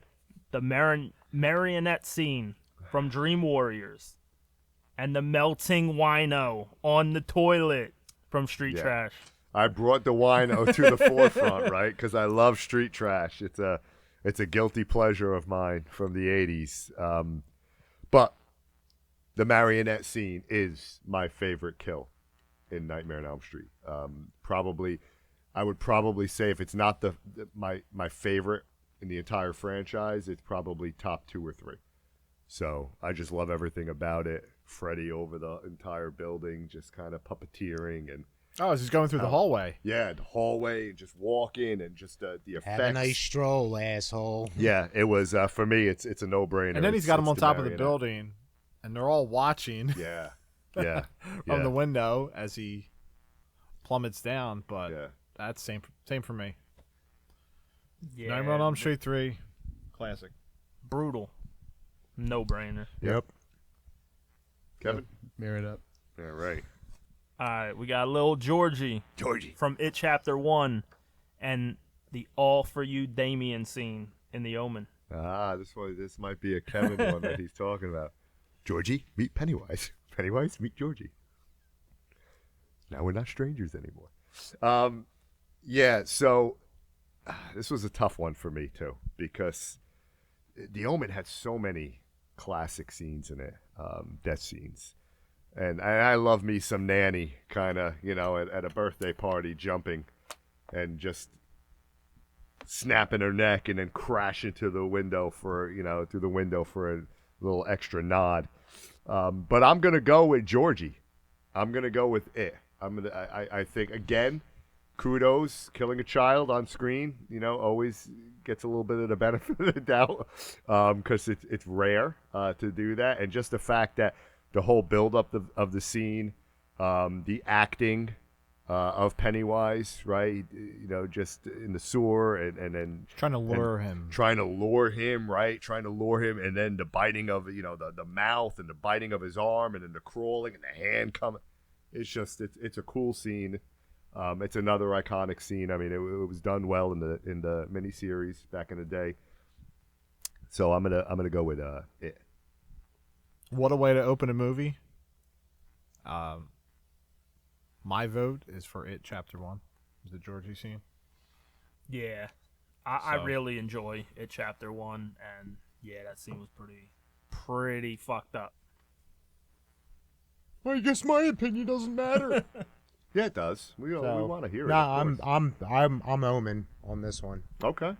the marionette scene from Dream Warriors, and the melting wino on the toilet from Street Yeah. Trash. I brought the wino to the forefront, right? Because I love street trash. It's a guilty pleasure of mine from the '80s. But the marionette scene is my favorite kill in Nightmare on Elm Street. I would probably say if it's not my favorite in the entire franchise, it's probably top 2 or 3. So I just love everything about it. Freddy over the entire building, just kind of puppeteering and. Oh, he's going through the hallway. Yeah, the hallway, just walking, and just the effects. Have a nice stroll, asshole. Yeah, it was for me. It's a no-brainer. And then he's got him It's on top of the marionette. building, and they're all watching Yeah, yeah, from yeah. the window as he plummets down. But Yeah. that's same for me. Yeah, Nightmare on Elm Street 3, classic. brutal, no brainer. Yep. Kevin. Mirror it up. All right, All right, we got little Georgie from It Chapter 1, and the All For You Damien scene in The Omen. this might be a Kevin one that he's talking about. Georgie, meet Pennywise. Pennywise, meet Georgie. Now we're not strangers anymore. Yeah, so this was a tough one for me too, because The Omen had so many classic scenes in it, death scenes. And I love me some Nanny, kind of, at a birthday party, jumping and just snapping her neck and then crashing to the window through the window for a little extra nod. But I'm going to go with Georgie. I'm going to go with it. I think, again, kudos, killing a child on screen, always gets a little bit of the benefit of the doubt, because it's rare to do that. And just the fact that the whole build-up of the scene, the acting of Pennywise, right? Just in the sewer and then Trying to lure him, right? Trying to lure him, and then the biting of the mouth and the biting of his arm, and then the crawling and the hand coming. It's just it's a cool scene. It's another iconic scene. I mean, it was done well in the miniseries back in the day. So I'm gonna go with it. what a way to open a movie. My vote is for It Chapter 1, the Georgie scene. Yeah, I So- really enjoy it. Chapter 1, and yeah, that scene was pretty fucked up. I guess my opinion doesn't matter. Yeah, it does. We So, want to hear it. nah, of course. I'm Omen on this one. Okay.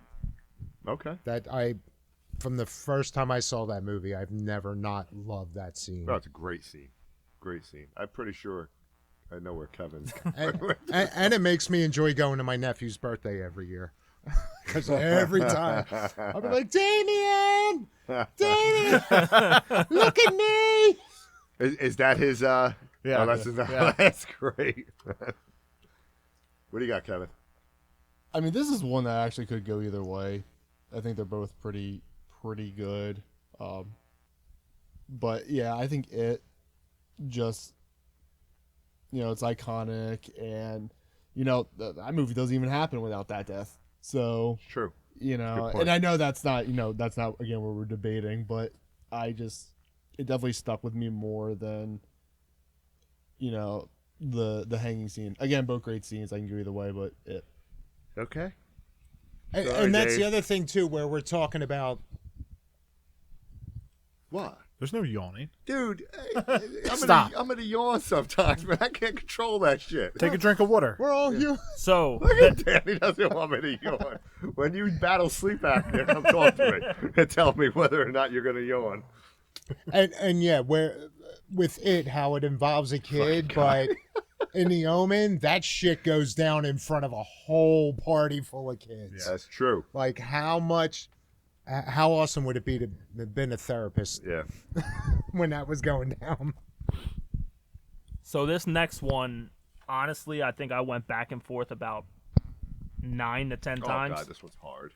From the first time I saw that movie, I've never not loved that scene. Oh, it's a great scene. Great scene. I'm pretty sure I know where Kevin's And it makes me enjoy going to my nephew's birthday every year. Because every time I'll be like, Damien, look at me. Is that his? Yeah, Oh, that's yeah. That's great. What do you got, Kevin? I mean, this is one that actually could go either way. I think they're both pretty good. But yeah, I think it just, it's iconic, and that movie doesn't even happen without that death. So True. you Good know, point. and I know that's not again what we're debating, but it definitely stuck with me more than the hanging scene. Again, both great scenes. I can go either way, but it. Okay. And, Sorry, and that's Dave. the other thing, too, where we're talking about. What? There's no yawning. Dude, Stop. I'm gonna yawn sometimes, man. I can't control that shit. Take a drink of water. We're all you. So Look at Danny doesn't want me to yawn. When you battle sleep apnea, come talk to me and tell me whether or not you're gonna yawn. And yeah, where with it, how it involves a kid, but in The Omen, that shit goes down in front of a whole party full of kids. That's true. Like, how awesome would it be to have been a therapist Yeah. when that was going down? So this next one, honestly, I think I went back and forth about 9 to 10 Oh times. god, this one's hard.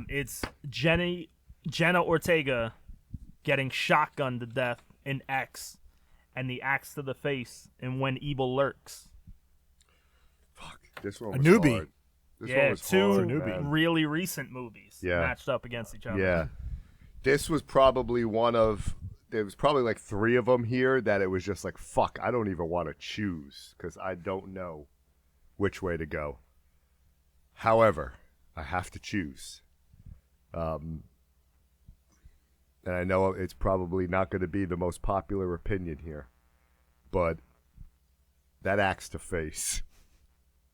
It's Jenna Ortega getting shotgunned to death in X, and the axe to the face in When Evil Lurks. Fuck. This one A was newbie. hard. This Yeah, one was two hard, newbie. man. really recent movies Yeah. matched up against each other. Yeah. This was probably there was probably like 3 of them here that it was just like, fuck, I don't even want to choose because I don't know which way to go. However, I have to choose. And I know it's probably not going to be the most popular opinion here, but that axe to face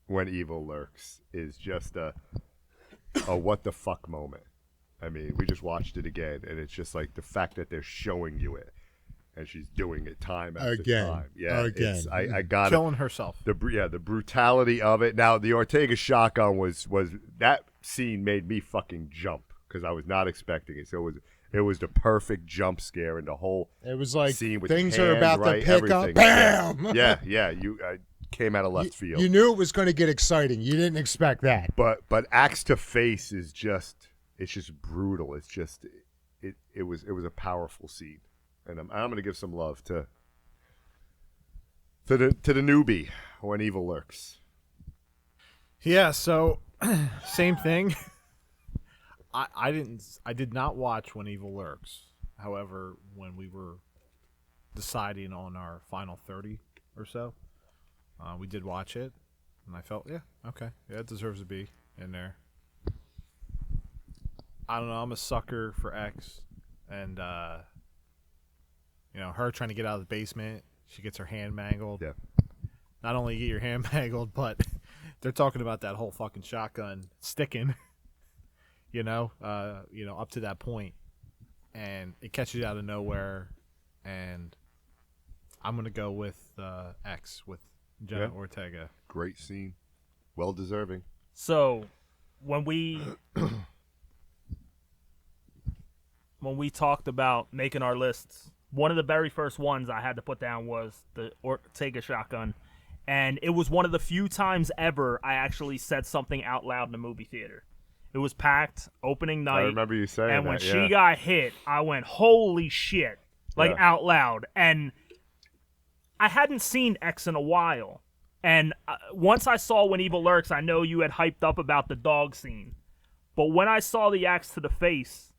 When Evil Lurks is just a what the fuck moment. I mean, we just watched it again, and it's just like the fact that they're showing you it, and she's doing it time after Again. time. Yeah, Again. it's, I got it. Killing herself. The brutality of it. Now, the Ortega shotgun was that scene made me fucking jump because I was not expecting it. So it was the perfect jump scare in the whole It was like scene with things the are hands, about right, to pick up. everything. Bam! Yeah. You came out of left field. You knew it was going to get exciting. You didn't expect that. But axe to face is just brutal. It's just it was a powerful scene, and I'm gonna give some love to the newbie When Evil Lurks. Yeah, so same thing. I did not watch When Evil Lurks. However, when we were deciding on our final 30 or so, we did watch it, and I felt, yeah, okay, yeah, it deserves to be in there. I don't know. I'm a sucker for X, and her trying to get out of the basement. She gets her hand mangled. Yeah. Not only you get your hand mangled, but they're talking about that whole fucking shotgun sticking. Up to that point, and it catches you out of nowhere, and I'm gonna go with X with Jenna Ortega. Great scene, well deserving. So, when we talked about making our lists, one of the very first ones I had to put down was the Ortega shotgun, and it was one of the few times ever I actually said something out loud in the movie theater. It was packed, opening night. I remember you saying and when that, she got hit, I went, holy shit, out loud. And I hadn't seen X in a while. And once I saw When Evil Lurks, I know you had hyped up about the dog scene. But when I saw the axe to the face,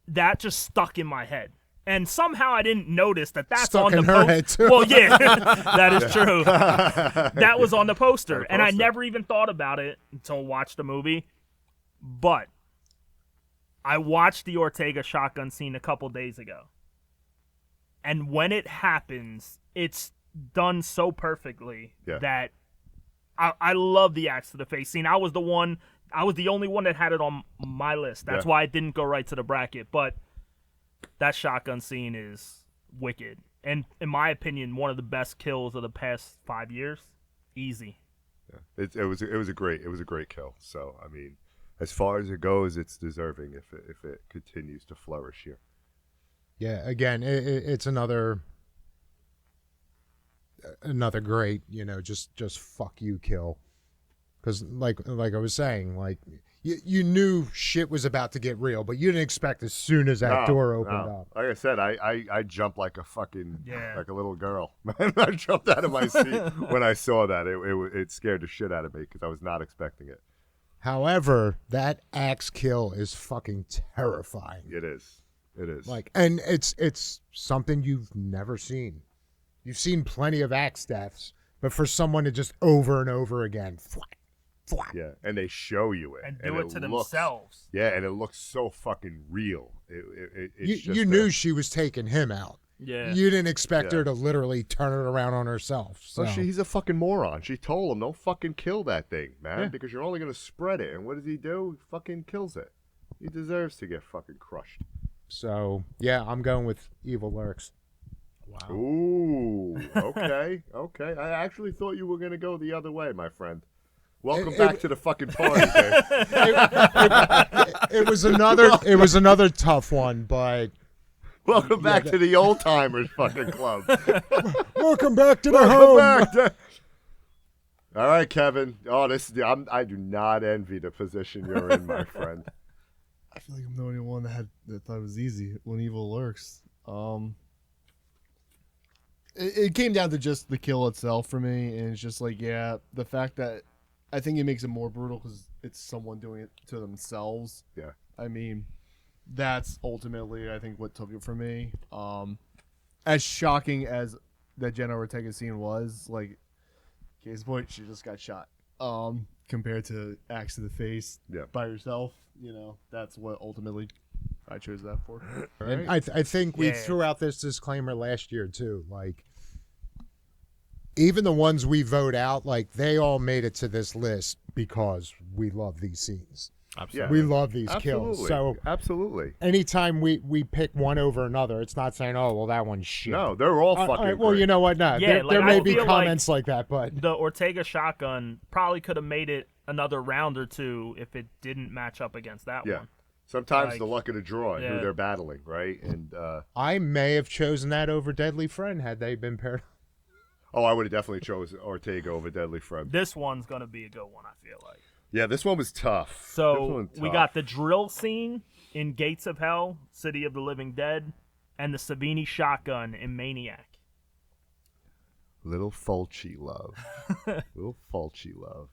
that just stuck in my head. And somehow I didn't notice that's Stuck on in the her head, too. Well, yeah, that is true. That was on the poster. And I never even thought about it until I watched the movie. But I watched the Ortega shotgun scene a couple days ago. And when it happens, it's done so perfectly that I love the axe to the face scene. I was the only one that had it on my list. That's why it didn't go right to the bracket. But that shotgun scene is wicked. And in my opinion, one of the best kills of the past 5 years. Easy. Yeah. It was a great kill. So I mean, as far as it goes, it's deserving if it continues to flourish here. Yeah, again, it's another great, just fuck you kill. Because like I was saying, like you knew shit was about to get real, but you didn't expect as soon as that door opened up. Like I said, I jumped like a fucking like a little girl. I jumped out of my seat when I saw that. It scared the shit out of me because I was not expecting it. However, that axe kill is fucking terrifying. It is. Like, and it's something you've never seen. You've seen plenty of axe deaths, but for someone to just over and over again, yeah, and they show you it and do it to themselves. Yeah, and it looks so fucking real. You knew she was taking him out. Yeah, you didn't expect her to literally turn it around on herself. So he's a fucking moron. She told him, "Don't fucking kill that thing, man, because you're only gonna spread it." And what does he do? He fucking kills it. He deserves to get fucking crushed. So yeah, I'm going with Evil Lurks. Wow. Ooh, okay. I actually thought you were gonna go the other way, my friend. Welcome back to the fucking party, Dave. It was another tough one, but welcome back to the old timers fucking club. Welcome back to the home. All right, Kevin. Oh, I do not envy the position you're in, my friend. I feel like I'm the only one that thought it was easy when Evil Lurks. It came down to just the kill itself for me, and it's just like, the fact that I think it makes it more brutal because it's someone doing it to themselves. Yeah. I mean, that's ultimately, I think, what took it for me. As shocking as that Jenna Ortega scene was, like, case point, she just got shot. Compared to axe to the face by herself, that's what ultimately I chose that for. And I think we threw out this disclaimer last year too. Like, even the ones we vote out, like, they all made it to this list because we love these scenes. Absolutely. We love these kills. So absolutely. Anytime we pick one over another, it's not saying, oh, well, that one's shit. No, they're all fucking well, great. you know what? No, Yeah, there may be feel comments like that, but the Ortega shotgun probably could have made it another round or two if it didn't match up against that one. Sometimes the luck of the draw and who they're battling, right? And I may have chosen that over Deadly Friend had they been paired. Oh, I would have definitely chose Ortega over Deadly Friend. This one's going to be a good one, I feel like. Yeah, this one was tough. So we got the drill scene in Gates of Hell, City of the Living Dead, and the Savini shotgun in Maniac. Little Fulci love. Little Fulci love.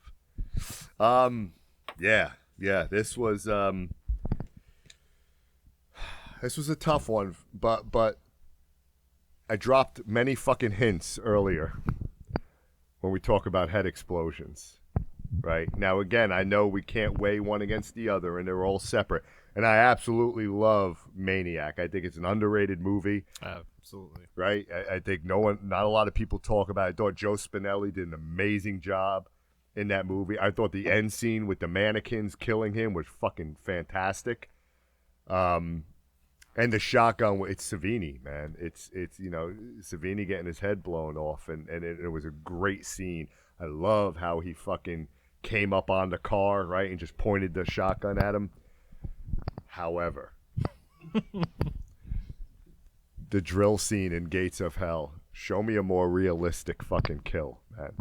Yeah, this was a tough one, but I dropped many fucking hints earlier when we talk about head explosions. Right? Now, again, I know we can't weigh one against the other, and they're all separate. And I absolutely love Maniac. I think it's an underrated movie, Absolutely. right? I think not a lot of people talk about it. I thought Joe Spinelli did an amazing job in that movie. I thought the end scene with the mannequins killing him was fucking fantastic. And the shotgun, it's Savini, man. It's Savini getting his head blown off, and it was a great scene. I love how he fucking came up on the car, right, and just pointed the shotgun at him. However, the drill scene in Gates of Hell, show me a more realistic fucking kill, man.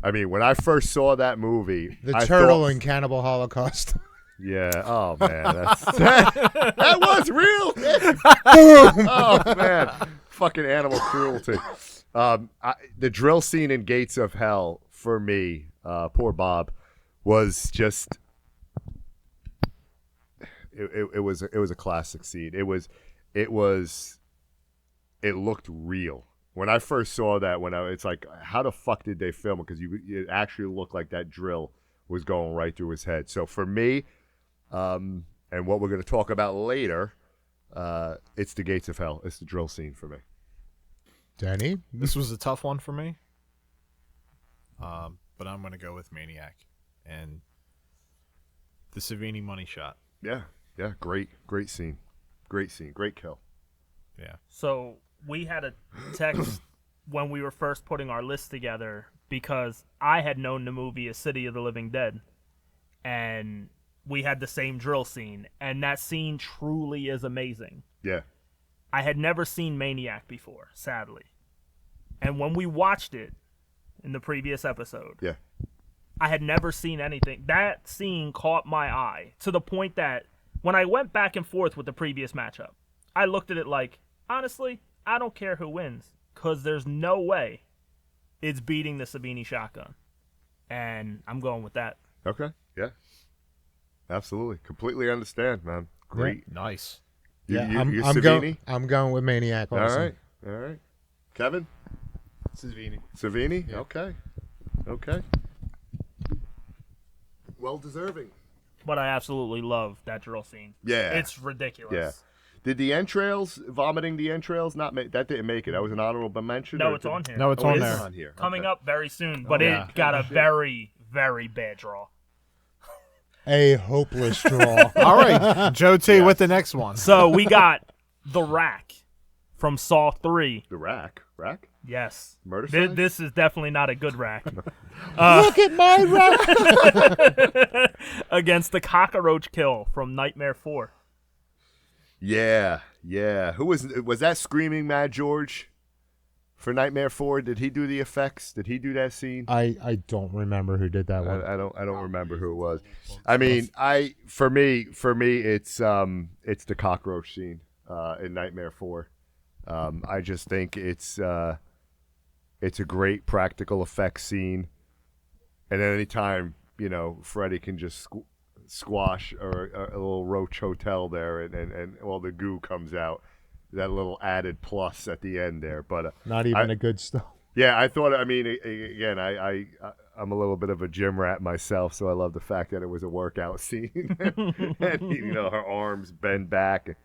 I mean, when I first saw that movie, The I turtle thought, in Cannibal Holocaust. yeah. Oh man, that was real. Oh man, fucking animal cruelty. The drill scene in Gates of Hell for me, poor Bob, was just. It was a classic scene. It looked real. When I first saw that, it's like, how the fuck did they film it? Because it actually looked like that drill was going right through his head. So for me, and what we're going to talk about later, it's the Gates of Hell. It's the drill scene for me. Danny? This was a tough one for me. But I'm going to go with Maniac and the Savini money shot. Yeah, great scene. Great scene. Great kill. Yeah. So we had a text when we were first putting our list together because I had known the movie as City of the Living Dead, and we had the same drill scene, and that scene truly is amazing. Yeah. I had never seen Maniac before, sadly. And when we watched it in the previous episode, Yeah. I had never seen anything. That scene caught my eye to the point that when I went back and forth with the previous matchup, I looked at it like, honestly, I don't care who wins because there's no way it's beating the Savini shotgun. And I'm going with that. Okay. Yeah. Absolutely. Completely understand, man. Great. Nice. You I'm Savini? I'm going with Maniac All also. right. Kevin? Savini. Savini? Yeah. Okay. Well deserving. But I absolutely love that drill scene. Yeah. It's ridiculous. Yeah. Did the entrails, vomiting the entrails, that didn't make it? That was an honorable mention? No, or it's did- on here. No, it's Oh, on it there. is on here. Coming Okay. up very soon, but yeah. it got a very, very bad draw. A hopeless draw. All right, Joe T with the next one. So we got The Rack from Saw 3. The rack? Yes. Murder This, sign? this is definitely not a good rack. Look at my rack. Against the Cockroach Kill from Nightmare 4. Yeah. Who was that Screaming Mad George for Nightmare 4? Did he do the effects? Did he do that scene? I don't remember who did that one. I don't remember who it was. I mean, for me it's the cockroach scene in Nightmare 4. I just think it's a great practical effects scene, and at any time Freddy can just squash or a little roach hotel there, and all the goo comes out. That little added plus at the end there, but Not even a good stuff. yeah, I thought. I mean, again, I'm a little bit of a gym rat myself, so I love the fact that it was a workout scene, and her arms bend back.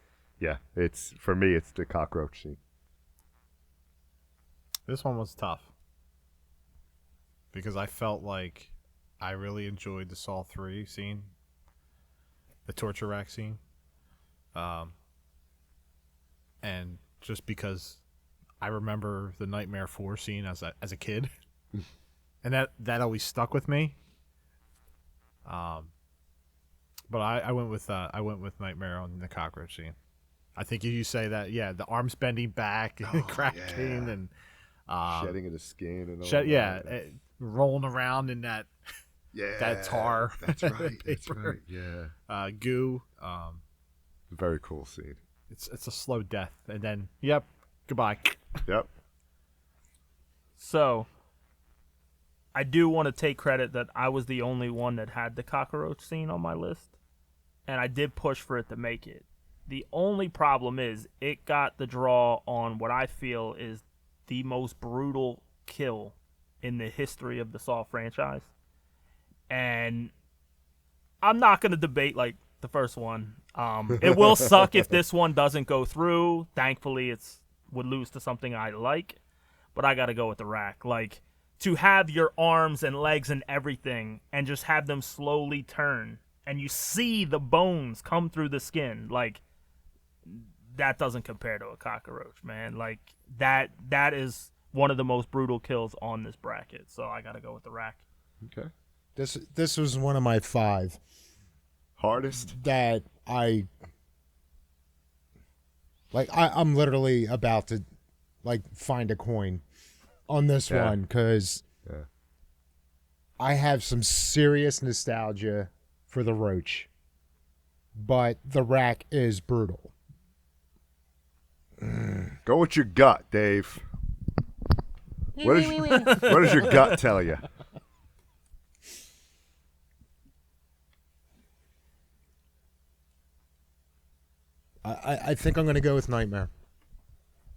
Yeah, for me, it's the cockroach scene. This one was tough because I felt like I really enjoyed the Saw 3 scene, the torture rack scene, and just because I remember the Nightmare 4 scene as a kid, and that always stuck with me. But I went with Nightmare on the cockroach scene. I think if you say that, yeah, the arms bending back, and cracking, and Shedding of the skin and all yeah, rolling around in that that tar. That's right. That's paper. right. Yeah. Goo. Very cool scene. It's a slow death, and then yep, goodbye. Yep. So, I do want to take credit that I was the only one that had the cockroach scene on my list, and I did push for it to make it. The only problem is it got the draw on what I feel is the most brutal kill in the history of the Saw franchise. And I'm not going to debate, like, The first one. It will suck if this one doesn't go through. Thankfully, would lose to something I like, but I gotta go with the rack. Like, to have your arms and legs and everything, and just have them slowly turn, and you see the bones come through the skin, like, that doesn't compare to a cockroach, man. Like, that is one of the most brutal kills on this bracket, so I gotta go with the rack. Okay. This was one of my 5 Hardest? that I'm literally about to like find a coin on this Yeah. one because Yeah. I have some serious nostalgia for the roach, but the rack is brutal. Go with your gut, Dave. What does your gut tell you? I think I'm going to go with Nightmare.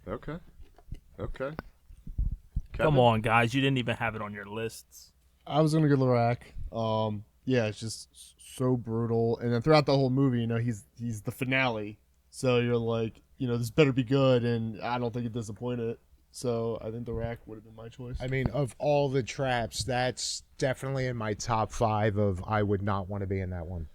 Okay. Come Kevin? on, guys. You didn't even have it on your lists. I was gonna go the rack. Yeah, it's just so brutal, and then throughout the whole movie, you know, he's the finale. So you're like, you know, this better be good, and I don't think it disappointed. So I think the rack would have been my choice. I mean, of all the traps, that's definitely in my top 5 of I would not want to be in that one.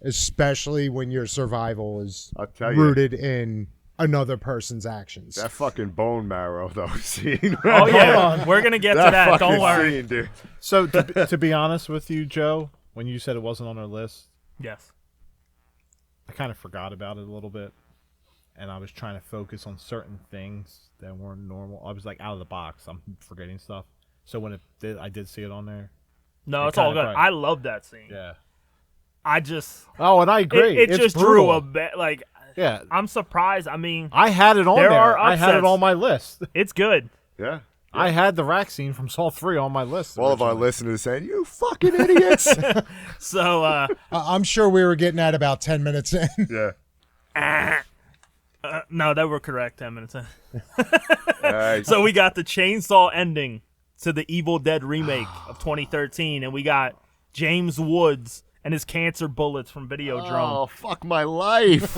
Especially when your survival is I'll tell you. rooted in another person's actions. That fucking bone marrow, though, scene. Oh, yeah. We're going to get to that. Don't fucking worry. scene, dude. So to be honest with you, Joe, when you said it wasn't on our list, Yes. I kind of forgot about it a little bit, and I was trying to focus on certain things that weren't normal. I was like out of the box. I'm forgetting stuff. So when I did see it on there. No, It it's all kinda good. probably- I love that scene. Yeah. I just... Oh, and I agree. It It's just brutal. drew a bit... Like, Yeah. I'm surprised. I mean, I had it on There there. are I had it upsets. on my list. it's good. Yeah. I had the rack scene from Saw 3 on my list. All of our originally. listeners saying, you fucking idiots. So, I'm sure we were getting at about 10 minutes in. Yeah. no, that were correct 10 minutes in. All right. So we got the chainsaw ending to the Evil Dead remake of 2013, and we got James Woods and his cancer bullets from Videodrome. Oh, fuck my life.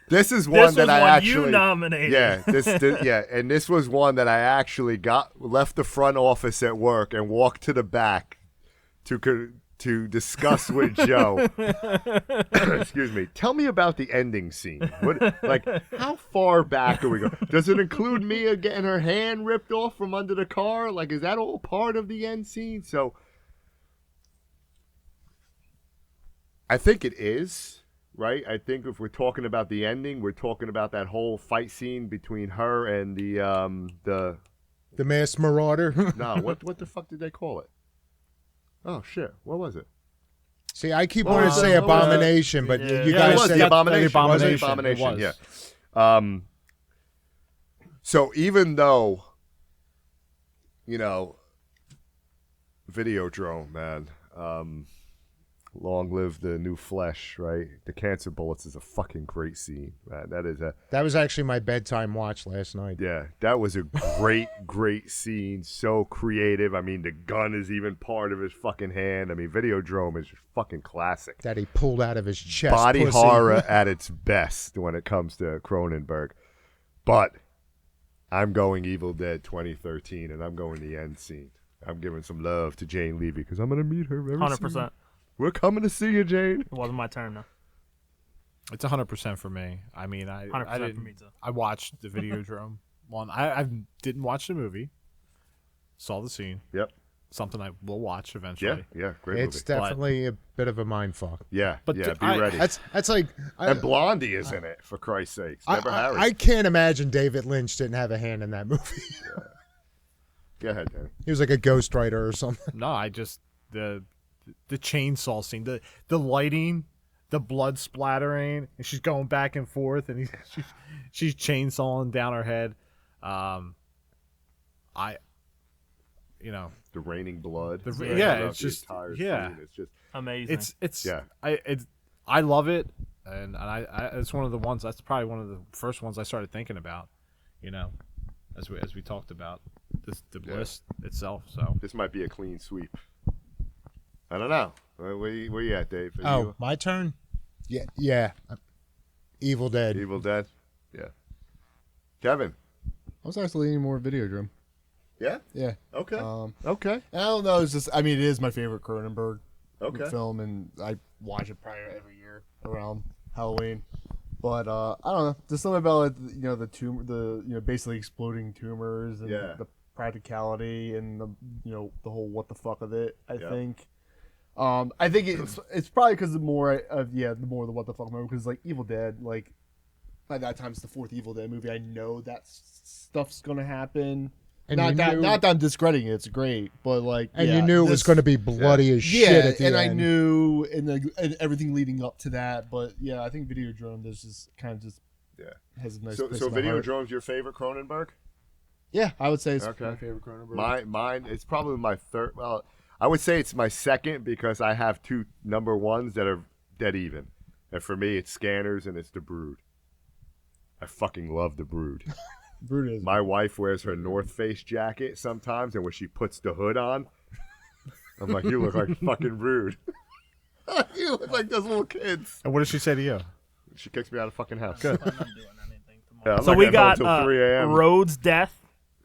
This is one this that was I one actually you nominated. Yeah, and this was one that I actually left the front office at work and walked to the back to discuss with Joe. Excuse me. Tell me about the ending scene. How far back are we going? Does it include Mia getting her hand ripped off from under the car? Like, is that all part of the end scene? So I think it is. Right, I think if we're talking about the ending, we're talking about that whole fight scene between her and the The Masked Marauder. no, what the fuck did they call it? Oh shit, what was it? See, I keep What wanting was to say it? What was Abomination, but Yeah. you Yeah, it guys was said the Abomination. Was it? It was the Abomination. It was. Yeah. So even though, Videodrome, man, long live the new flesh, right? The cancer bullets is a fucking great scene, man. that was actually my bedtime watch last night. Yeah, that was a great scene. So creative. I mean, the gun is even part of his fucking hand. I mean, Videodrome is just fucking classic. That he pulled out of his chest. Body pussy. horror at its best when it comes to Cronenberg. But I'm going Evil Dead 2013, and I'm going the end scene. I'm giving some love to Jane Levy because I'm going to meet her very 100%. soon. We're coming to see you, Jane. It wasn't my turn, though. It's 100% for me. I mean, 100% I didn't, for me, too. I watched the Videodrome one. I didn't watch the movie. Saw the scene. Yep. Something I will watch eventually. Yeah, great It's movie. definitely a bit of a mind fuck. Yeah, But be I- ready. That's like And Blondie is in it, for Christ's sakes. Deborah Harry. I can't imagine David Lynch didn't have a hand in that movie. Go ahead, Danny. He was like a ghostwriter or something. No, I just the chainsaw scene, the lighting, the blood splattering, and she's going back and forth, and she's chainsawing down her head. The raining blood. Yeah, throughout it's the just- entire yeah. scene. It's just Amazing. It's Yeah. I love it, and I it's one of the ones that's probably one of the first ones I started thinking about, as we talked about the Yeah. list itself. So this might be a clean sweep. I don't know. Where you at, Dave? Oh, my turn? Yeah. Evil Dead. Evil Dead? Yeah. Kevin? I was actually leaning more Videodrome. Yeah? Yeah. Okay. Um, Okay. I don't know. It's just, I mean, it is my favorite Cronenberg Okay. film, and I watch it probably every year around Halloween. But I don't know. There's something about the tumor, basically exploding tumors, and Yeah. the practicality, and the whole what the fuck of it. I Yeah. think. I think it's probably because the more the what the fuck moment, because like Evil Dead, like by that time it's the fourth Evil Dead movie. I know that stuff's gonna happen. And not you that knew- not that I'm discrediting it. It's great, but like And yeah, you knew it was this- going to be bloody as shit at the and end. I knew and everything leading up to that. But yeah, I think Videodrome is just kind of just has a nice place So in my heart. Videodrome's your favorite Cronenberg? Yeah, I would say it's Okay. my favorite Cronenberg. Mine, it's probably my third. Well, I would say it's my second because I have two number ones that are dead even. And for me, it's Scanners and it's The Brood. I fucking love The Brood. Brood is My wife wears her North Face jacket sometimes, and when she puts the hood on, I'm like, you look like fucking Brood. You look like those little kids. And what did she say to you? She kicks me out of the fucking house. Good. Yeah, I'm So not we getting home got till 3 a.m. Rhodes' death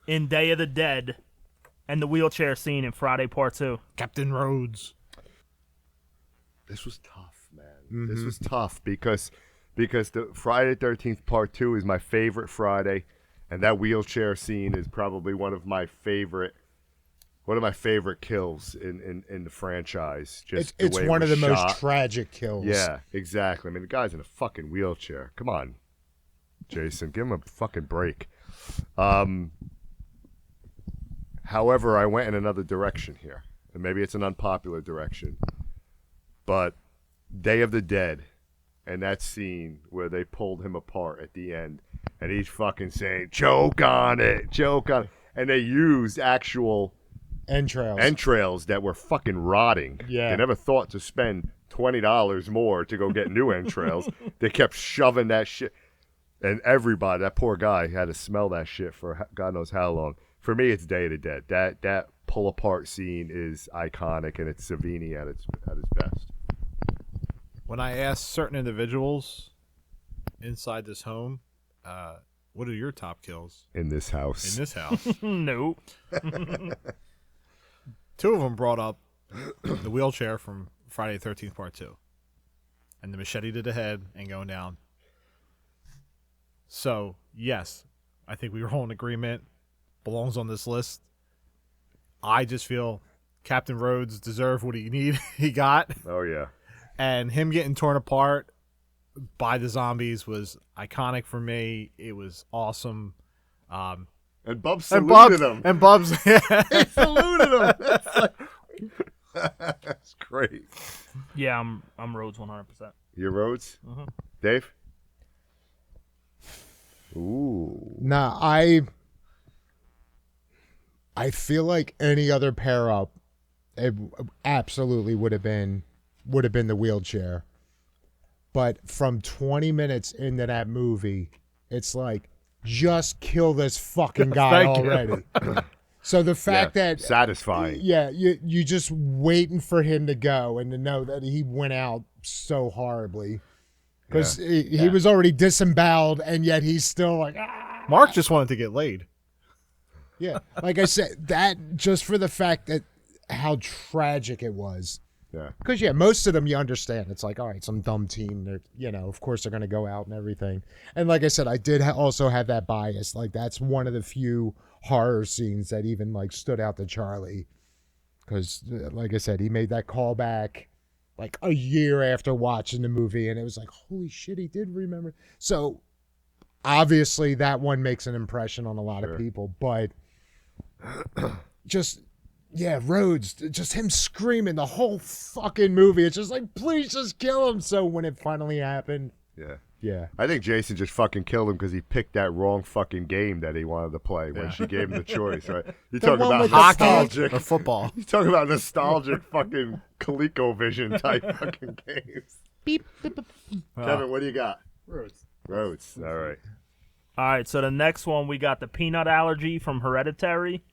in Day of the Dead, and the wheelchair scene in Friday Part 2. Captain Rhodes. This was tough, man. This was tough because the Friday 13th Part 2 is my favorite Friday, and that wheelchair scene is probably one of my favorite kills in the franchise. Just the It's way it one of the was most shot. tragic kills. Yeah, exactly. I mean, the guy's in a fucking wheelchair. Come on, Jason, give him a fucking break. However, I went in another direction here, and maybe it's an unpopular direction, but Day of the Dead and that scene where they pulled him apart at the end, and he's fucking saying, choke on it, and they used actual Entrails. that were fucking rotting. Yeah. They never thought to spend $20 more to go get new entrails. They kept shoving that shit. And everybody, that poor guy, had to smell that shit for God knows how long. For me, it's Day of the Dead. That pull apart scene is iconic, and it's Savini at its best. When I asked certain individuals inside this home, what are your top kills In this house. in this house? Nope. Two of them brought up the wheelchair from Friday the 13th Part 2 and the machete to the head and going down. So, yes, I think we were all in agreement. Belongs on this list. I just feel Captain Rhodes deserved what he got. Oh, yeah. And him getting torn apart by the zombies was iconic for me. It was awesome. And Bub And saluted him. And Bubs. He saluted him. That's, that's great. Yeah, I'm Rhodes 100%. Your Rhodes? Mhm. Dave? Ooh. Nah, I feel like any other pair up, it absolutely would have been the wheelchair. But from 20 minutes into that movie, it's like, just kill this fucking guy Thank you. already. So the fact that satisfying. you just waiting for him to go and to know that he went out so horribly. Because he was already disemboweled, and yet he's still like, ah. Mark just wanted to get laid. Yeah, like I said, that just for the fact that how tragic it was. Yeah. Because most of them you understand. It's like, all right, some dumb team. They're, of course they're going to go out and everything. And like I said, I did also have that bias. Like that's one of the few horror scenes that even like stood out to Charlie. Because like I said, he made that callback like a year after watching the movie, and it was like, holy shit, he did remember. So obviously that one makes an impression on a lot of people, but just Rhodes, just him screaming the whole fucking movie. It's just like, please just kill him. So when it finally happened, yeah. I think Jason just fucking killed him because he picked that wrong fucking game that he wanted to play when she gave him the choice, right? You talking one about with the nostalgic Or football. You talking about nostalgic fucking ColecoVision type fucking games. Beep. Kevin, what do you got? Rhodes. Rhodes. All right. All right, so the next one, we got the peanut allergy from Hereditary,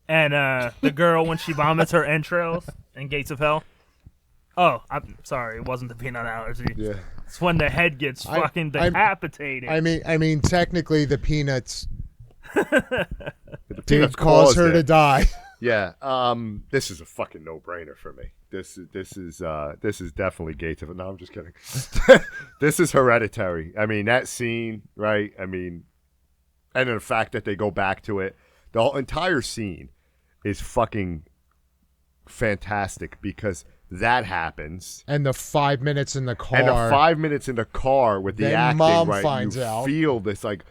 and the girl when she vomits her entrails in Gates of Hell. Oh, I'm sorry. It wasn't the peanut allergy. Yeah. It's when the head gets fucking I'm- decapitated. I mean, technically, the peanuts The did peanuts cause caused her it. to die. Yeah. This is a fucking no-brainer for me. This is definitely Gates of it. No, I'm just kidding. This is Hereditary. I mean, that scene, right? I mean, and the fact that they go back to it, the whole entire scene is fucking fantastic because that happens. And the 5 minutes in the car. And the 5 minutes in the car with the Then acting, Mom right? finds You out. feel this like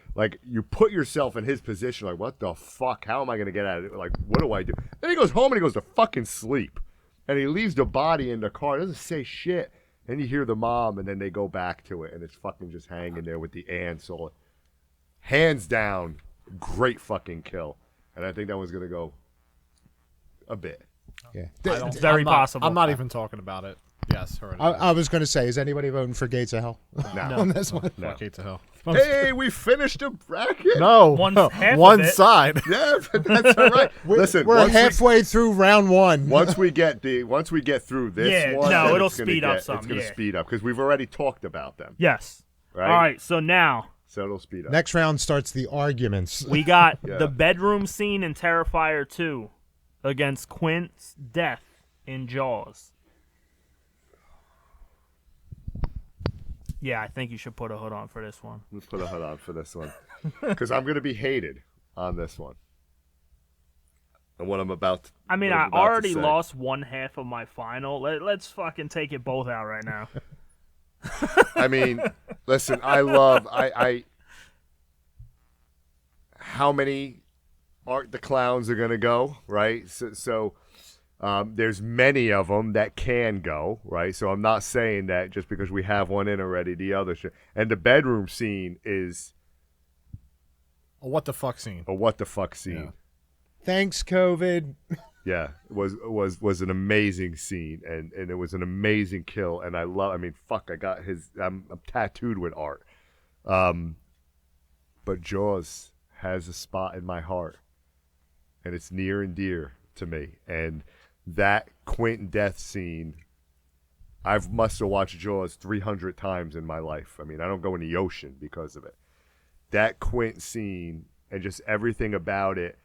you put yourself in his position, like, what the fuck? How am I gonna get out of it? Like, what do I do? Then he goes home and he goes to fucking sleep, and he leaves the body in the car. It doesn't say shit. Then you hear the mom, and then they go back to it, and it's fucking just hanging there with the ants. So, hands down, great fucking kill. And I think that one's gonna go a bit. Yeah. It's very possible. I'm not even talking about it. Yes, Hereditary. I was going to say, is anybody voting for Gates of Hell No. on this one? No. Fuck Gates of Hell. Hey, we finished the bracket. No, Half one of it. side. Yeah, but that's all right. Listen, We're once we- halfway through round one. once we get through this Yeah, one, no, then it'll it's gonna speed up get- some, It's going to yeah. speed up because we've already talked about them, Yes. right? All right. So now So it'll speed up. Next round starts the arguments. we got Yeah. the bedroom scene in Terrifier 2 against Quint's death in Jaws. Yeah, I think you should put a hood on for this one. Let's put a hood on for this one because I'm going to be hated on this one. And what I'm about. To, I mean, what I I'm about to already say. lost one half of my final. Let's fucking take it both out right now. I mean, listen, I how many Art the Clowns are going to go, right? So there's many of them that can go, right? So I'm not saying that just because we have one in already, the other should. And the bedroom scene is A what the fuck scene? a what the fuck scene. Yeah. Thanks, COVID. Yeah, was an amazing scene, and it was an amazing kill, and I mean, fuck, I got his. I'm tattooed with Art, but Jaws has a spot in my heart, and it's near and dear to me. And that Quentin death scene, must have watched Jaws 300 times in my life. I mean, I don't go in the ocean because of it. That Quentin scene and just everything about it.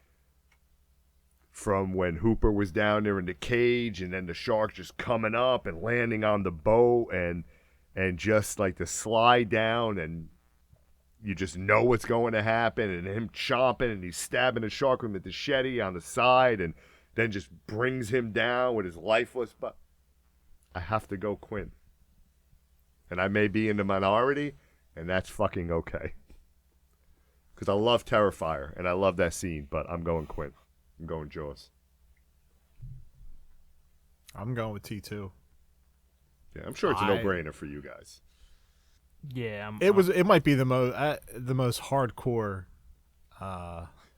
From when Hooper was down there in the cage, and then the shark just coming up and landing on the boat, and just like the slide down, and you just know what's going to happen, and him chomping, and he's stabbing the shark with the machete on the side, and then just brings him down with his lifeless. But I have to go Quinn, and I may be in the minority, and that's fucking okay. Because I love Terrifier, and I love that scene, but I'm going Quinn. I'm going Jaws. I'm going with T2. Yeah, I'm sure it's a no-brainer for you guys. Yeah, It might be the most hardcore,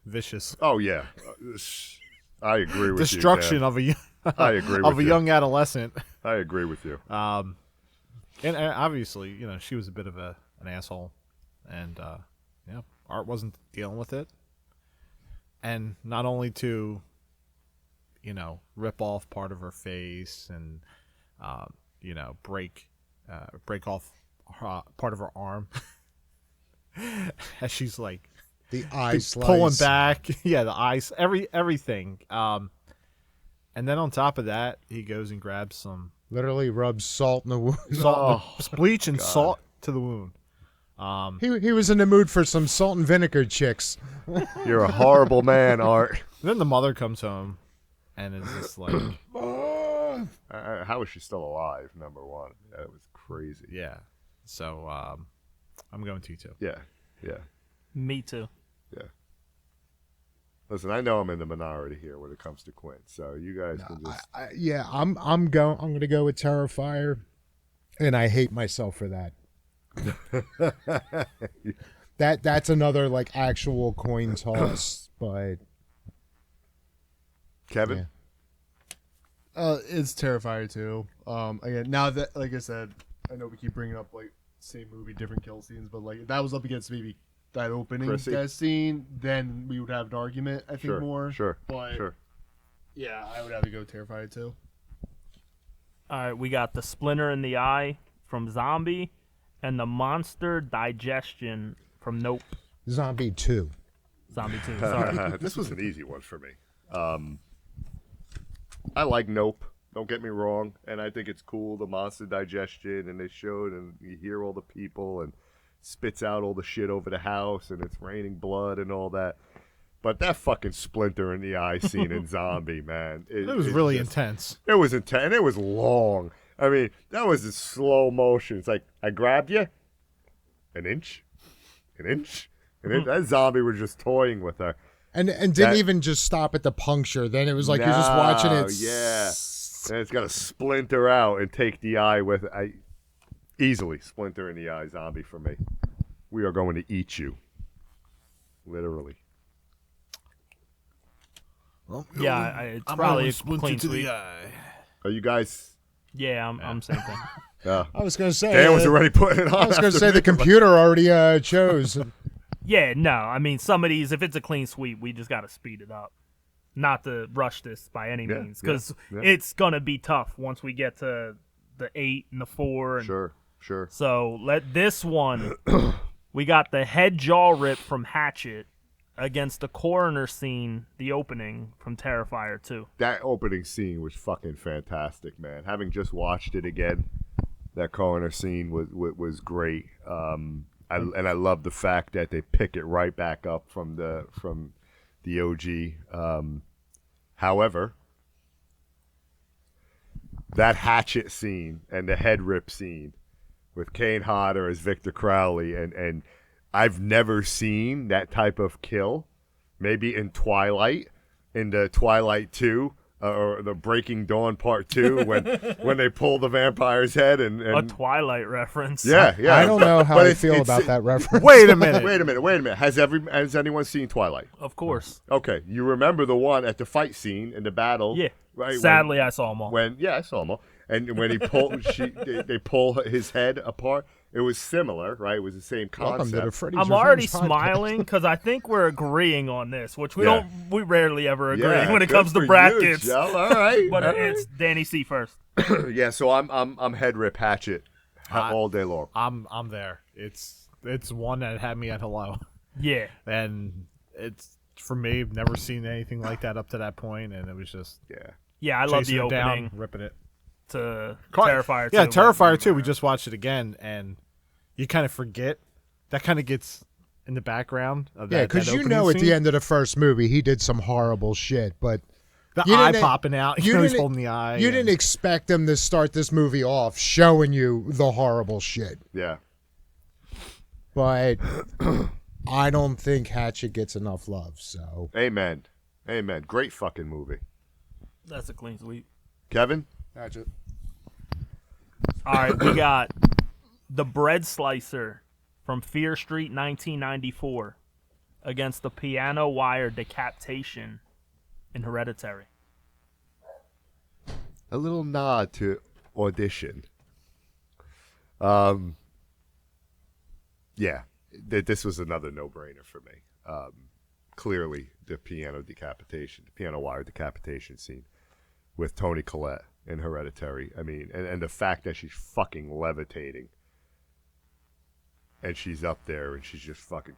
vicious Oh yeah, I agree with destruction you. of a I agree of with a you. young adolescent. I agree with you. And obviously, you know, she was a bit of an asshole, and yeah, Art wasn't dealing with it. And not only to, you know, rip off part of her face and, you know, break off part of her arm as she's like The eye slice. pulling back. Yeah, the eyes, everything. And then on top of that, he goes and grabs some Literally rubs salt in the wound. bleach and salt to the wound. He was in the mood for some salt and vinegar chicks. You're a horrible man, Art. Then the mother comes home and is just like, How is she still alive? Number one, that was crazy. yeah. So I'm going T2. Yeah, yeah, me too. yeah. Listen, I know I'm in the minority here when it comes to Quinn, so you guys can just. I'm going to go with Terrifier, and I hate myself for that. That's another like actual coin toss, but Kevin. Yeah. It's Terrifier too. Again, now that, like I said, I know we keep bringing up like same movie, different kill scenes, but like if that was up against maybe that opening Chrissy? death scene, then we would have an argument. I think Sure, more. sure, But sure. yeah, I would have to go Terrifier too. All right, we got the splinter in the eye from Zombie, and the monster digestion from Nope. Zombie 2. Zombie 2. Sorry. This was an easy one for me. I like Nope. Don't get me wrong, and I think it's cool, the monster digestion, and they showed, and you hear all the people, and spits out all the shit over the house, and it's raining blood and all that. But that fucking splinter in the eye scene in Zombie, man. It was really intense. It was intense. It was long. I mean, that was in slow motion. It's like, I grabbed you. An inch. That zombie was just toying with her. And didn't even just stop at the puncture. Then it was like you're just watching it. Yeah. And it's got to splinter out and take the eye with it. Easily splinter in the eye zombie for me. We are going to eat you. Literally. Well, Yeah, it's I'm probably a splinter clean to sweep. the eye. Are you guys... Yeah, I'm same thing. I was going to say. Dan was already putting it on. I was going to after say me. the computer already chose. Yeah, no, I mean, some of these, if it's a clean sweep, we just got to speed it up. Not to rush this by any Yeah, means, because yeah. it's going to be tough once we get to the 8 and the 4. And Sure. So let this one, we got the head jaw rip from Hatchet against the coroner scene, the opening from Terrifier 2. That opening scene was fucking fantastic, man. Having just watched it again, that coroner scene was great. I love the fact that they pick it right back up from the OG. However, that Hatchet scene and the head rip scene with Kane Hodder as Victor Crowley, and I've never seen that type of kill. Maybe in Twilight, in the Twilight 2, or the Breaking Dawn Part 2, when they pull the vampire's head and A Twilight reference. yeah. I don't know how But I feel about that reference. Wait a minute. Wait a minute. Has anyone seen Twilight? Of course. Okay, you remember the one at the fight scene in the battle? Yeah. Right. Sadly, I saw them all. I saw them all. And when he they pull his head apart, it was similar, right? It was the same Welcome to the concept. Freddy's I'm already Revenge podcast. smiling because I think we're agreeing on this, which we Yeah. we rarely ever agree Yeah, when it good comes to for you, brackets. Joe. All right. But all right. it's Danny C first. Yeah, so I'm head rip Hatchet all day long. I'm there. It's one that had me at hello, Yeah. and it's for me. I've never seen anything like that up to that point, and it was just Yeah. Yeah, I love chasing the it down, opening ripping it. to Terrifier 2. Yeah, but- Terrifier 2. We just watched it again, and you kind of forget. That kind of gets in the background of that. Yeah, because that you opening know at scene. the end of the first movie, he did some horrible shit, but the you eye didn't- popping out. you He's didn't- holding the eye. you and- didn't expect him to start this movie off showing you the horrible shit. Yeah. But I don't think Hatchet gets enough love, so. Amen. Great fucking movie. That's a clean sweep. Kevin? Hatchet. All right, we got the Bread Slicer from Fear Street 1994 against the piano wire decapitation in Hereditary. A little nod to Audition. Yeah, this was another no-brainer for me. Clearly, the piano wire decapitation scene with Toni Collette in Hereditary. I mean, and the fact that she's fucking levitating, and she's up there, and she's just fucking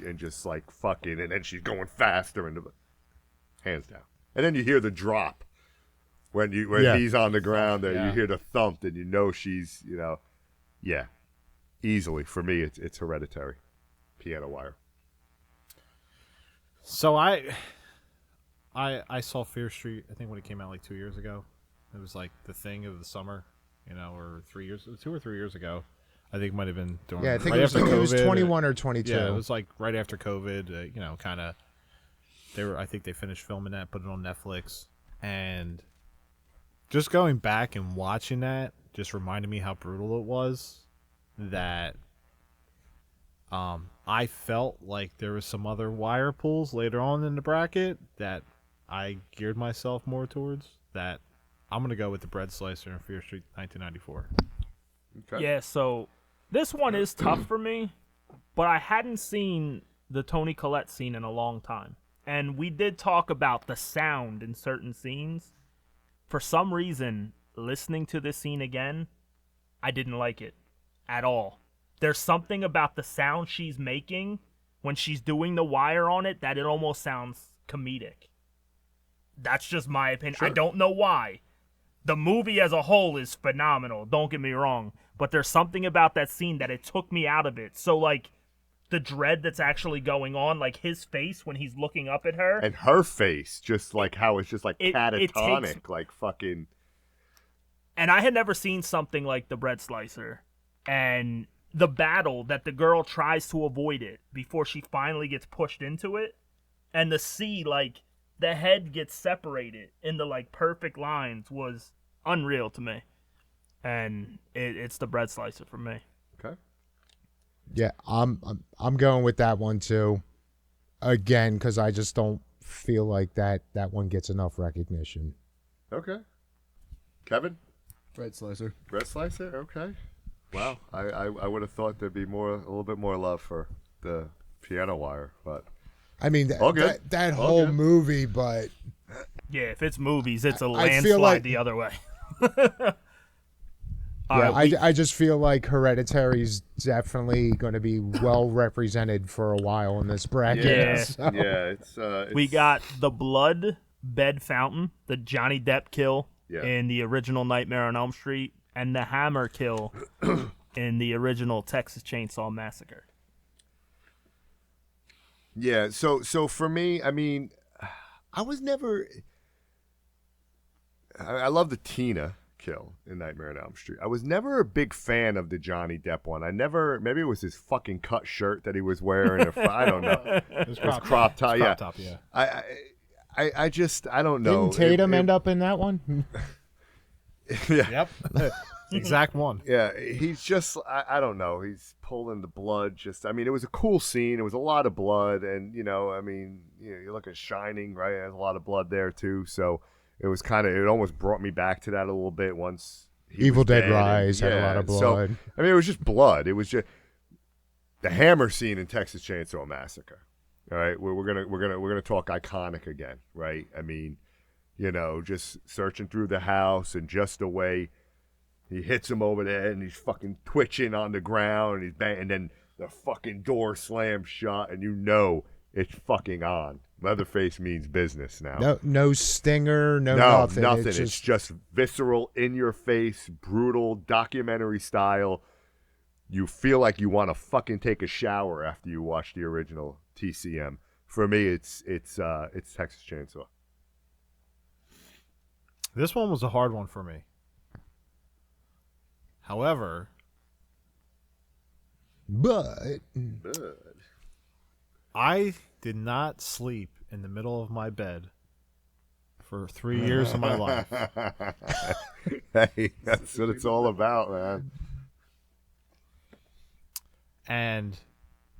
and just like fucking, and then she's going faster, and hands down. And then you hear the drop when he's on the ground there. Yeah. You hear the thump, and you know she's, yeah, easily for me it's Hereditary, piano wire. So I saw Fear Street. I think when it came out like 2 years ago, it was like the thing of the summer, or 2 or 3 years ago. I think it might have been during. Yeah, I think right it after was COVID. 21 or 22. Yeah, it was like right after COVID. Kind of. I think they finished filming that, put it on Netflix, and just going back and watching that just reminded me how brutal it was. That I felt like there was some other wire pulls later on in the bracket that I geared myself more towards. That I'm gonna go with the Bread Slicer in Fear Street 1994. Okay. Yeah, so this one is tough for me, but I hadn't seen the Toni Collette scene in a long time. And we did talk about the sound in certain scenes. for some reason, listening to this scene again, I didn't like it at all. There's something about the sound she's making when she's doing the wire on it that it almost sounds comedic. That's just my opinion. Sure. I don't know why. The movie as a whole is phenomenal, don't get me wrong, but there's something about that scene that it took me out of it. So, like, the dread that's actually going on, like his face when he's looking up at her. And her face, just like how it's just like catatonic, takes, like fucking. And I had never seen something like the bread slicer. And the battle that the girl tries to avoid it before she finally gets pushed into it. And to see, like, the head gets separated into, like, perfect lines was unreal to me. And it's the bread slicer for me. Okay. Yeah, I'm going with that one too. Again, because I just don't feel like that one gets enough recognition. Okay. Kevin? Bread slicer. Bread slicer? Okay. Wow. I would have thought there'd be a little bit more love for the piano wire, but I mean, All good. that All whole good. movie, but Yeah, if it's movies, it's a I landslide feel like- the other way. yeah, Alright, I just feel like Hereditary's definitely going to be well represented for a while in this bracket. Yeah. so- yeah, it's we got the blood bed fountain, the Johnny Depp kill Yeah. in the original Nightmare on Elm Street, and the hammer kill in the original Texas Chainsaw Massacre. Yeah, so for me, I mean, I was never. I love the Tina kill in Nightmare on Elm Street. I was never a big fan of the Johnny Depp one. I never. Maybe it was his fucking cut shirt that he was wearing. I don't know. It was crop top, It was yeah. crop top, yeah. I just I don't know. Didn't Tatum end up in that one? Yeah. Yep. Exact one. Yeah, he's just, I don't know. He's pulling the blood. I mean, it was a cool scene. It was a lot of blood. And, I mean, you look at Shining, right? There's a lot of blood there, too. So it was it almost brought me back to that a little bit once. Evil Dead and, Rise had a lot of blood. So, I mean, it was just blood. It was just the hammer scene in Texas Chainsaw Massacre. All right, we're gonna talk iconic again, right? I mean, just searching through the house and just the way he hits him over the head and he's fucking twitching on the ground and he's and then the fucking door slams shut and it's fucking on. Leatherface means business now. No stinger, no Nothing. nothing. It's just visceral, in your face, brutal, documentary style. You feel like you want to fucking take a shower after you watch the original TCM. For me, it's Texas Chainsaw. This one was a hard one for me. However, But I did not sleep in the middle of my bed for 3 years of my life. Hey, that's what it's all about, man. And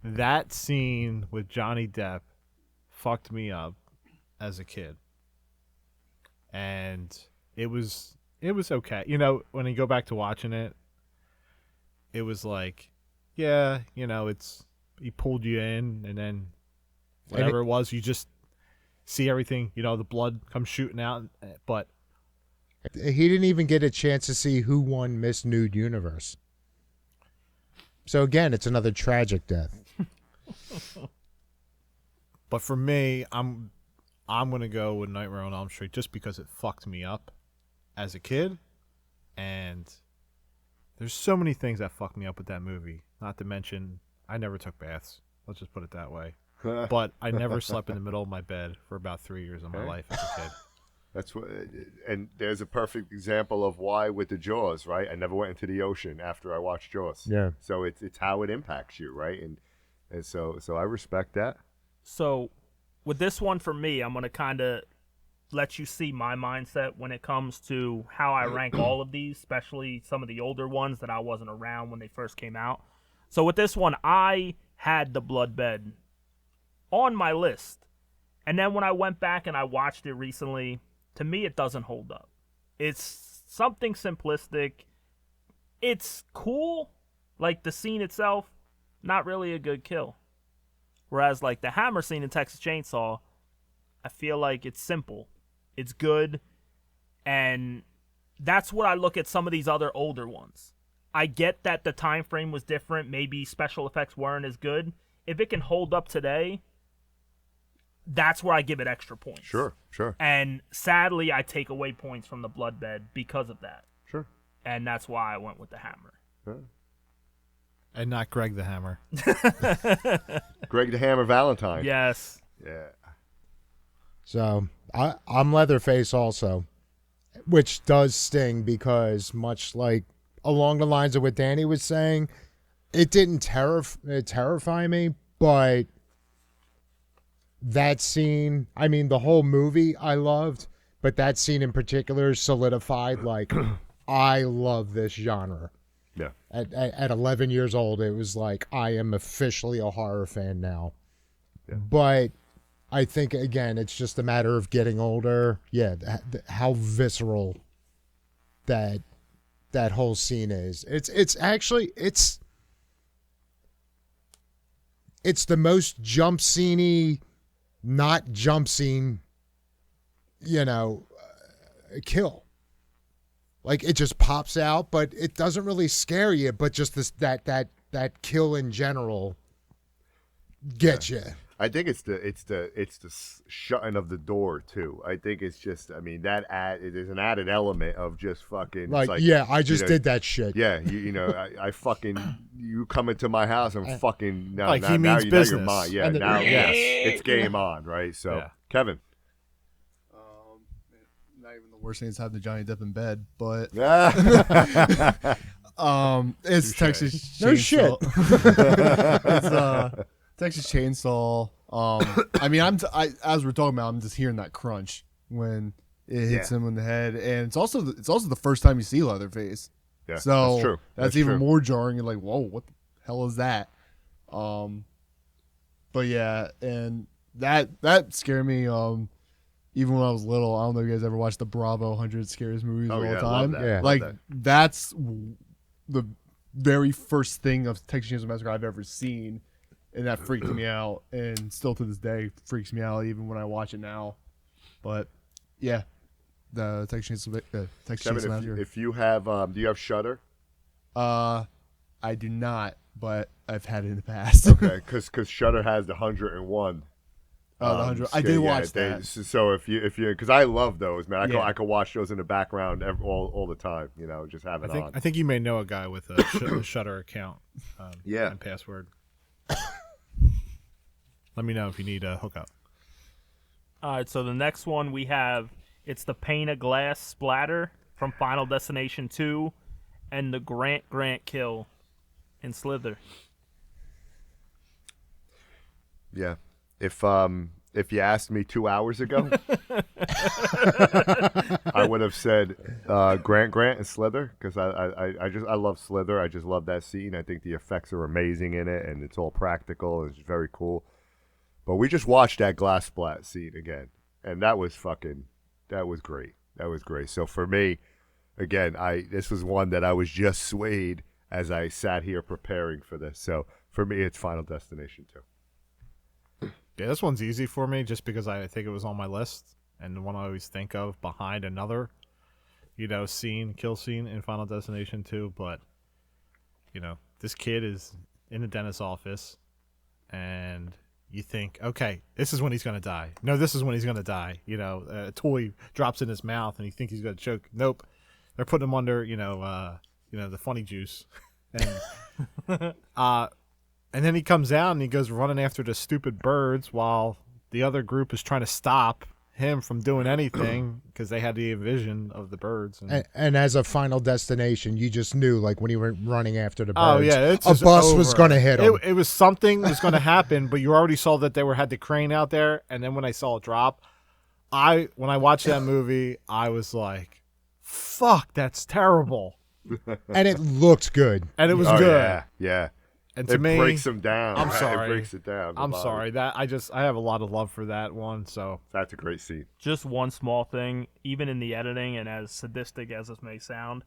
that scene with Johnny Depp fucked me up as a kid. And it was okay. When you go back to watching it, it was like, yeah, he pulled you in, and then whatever it was, you just see everything, the blood comes shooting out, but he didn't even get a chance to see who won Miss Nude Universe. So again, it's another tragic death. But for me, I'm gonna go with Nightmare on Elm Street just because it fucked me up as a kid, and there's so many things that fucked me up with that movie. Not to mention, I never took baths. Let's just put it that way. But I never slept in the middle of my bed for about 3 years of my life as a kid. That's what, and there's a perfect example of why with the Jaws, right? I never went into the ocean after I watched Jaws. Yeah. So it's how it impacts you, right? And so I respect that. So with this one for me, I'm going to kind of let you see my mindset when it comes to how I rank all of these, especially some of the older ones that I wasn't around when they first came out. So with this one, I had the bloodbed on my list. And then when I went back and I watched it recently, to me, it doesn't hold up. It's something simplistic. It's cool. Like the scene itself, not really a good kill. Whereas like the hammer scene in Texas Chainsaw, I feel like it's simple. It's good. And that's what I look at some of these other older ones. I get that the time frame was different. Maybe special effects weren't as good. If it can hold up today, that's where I give it extra points. Sure. And sadly, I take away points from the Bloodbed because of that. Sure. And that's why I went with the Hammer. And not Greg the Hammer. Greg the Hammer Valentine. Yes. Yeah. So I'm Leatherface also, which does sting because much like along the lines of what Danny was saying, it didn't terrify me, but that scene, I mean, the whole movie I loved, but that scene in particular solidified like I love this genre. Yeah. At 11 years old, it was like I am officially a horror fan now. Yeah. But I think again, it's just a matter of getting older. Yeah, how visceral that whole scene is. It's actually it's the most jump scene-y, not jump scene, kill. Like it just pops out, but it doesn't really scare you. But just that kill in general gets you. I think it's the shutting of the door too. I think it's just, I mean, there's an added element of just fucking Like, it's yeah, I just did that shit. Yeah, I fucking, you come into my house and fucking now, Like, now, he now, means you- now you're business. mine. Yeah, And then- now Yes. it's game on, right? So Yeah. Kevin. Not even the worst thing is having the Johnny Depp in bed, but Yeah. it's Touche. Texas No Chainsaw. It's Texas Chainsaw. I mean, as we're talking about, I'm just hearing that crunch when it hits him in the head, and it's also the first time you see Leatherface. Yeah, So that's true. That's even more jarring. You're like, whoa, what the hell is that? But yeah, and that scared me. Even when I was little, I don't know if you guys ever watched the Bravo 100 Scariest Movies Oh of yeah, all I love time. that. Yeah. Love Like that. that's the very first thing of Texas Chainsaw Massacre I've ever seen, and that freaked me out, and still to this day freaks me out even when I watch it now. But yeah, the Texas Kevin, Chainsaw Massacre. if you have, do you have Shudder? I do not, but I've had it in the past. Okay, because Shudder has the 101. Oh, the 100. I did watch they- that. So if you, because I love those, man. Yeah. I could watch those in the background all the time. Just have it I think on. I think you may know a guy with a Shutter account. Yeah. And password. Let me know if you need a hookup. All right, so the next one we have, it's the pane of glass splatter from Final Destination 2 and the Grant kill in Slither. Yeah. If you asked me 2 hours ago, I would have said Grant and Slither, because I love Slither. I just love that scene. I think the effects are amazing in it, and it's all practical. And it's very cool. But we just watched that glass splat scene again, and that was great. That was great. So for me, again, this was one that I was just swayed as I sat here preparing for this. So for me, it's Final Destination 2. Yeah, this one's easy for me just because I think it was on my list and the one I always think of behind another, kill scene in Final Destination 2. But, this kid is in the dentist's office and you think, okay, this is when he's going to die. No, this is when he's going to die. A toy drops in his mouth and you think he's going to choke. Nope. They're putting him under, the funny juice. And, and then he comes out and he goes running after the stupid birds while the other group is trying to stop him from doing anything because they had the vision of the birds. And as a Final Destination, you just knew, like when he went running after the birds, Oh yeah, it's a just bus was over. going to hit him. It was something was going to happen, but you already saw that they had the crane out there. And then when I saw it drop, when I watched that movie, I was like, "Fuck, that's terrible." And it looked good. And it was Oh, good. Yeah. And to It me, breaks them down. I'm right? sorry. It breaks it down. the I'm body. sorry that I have a lot of love for that one. So That's a great scene. Just one small thing, even in the editing, and as sadistic as this may sound,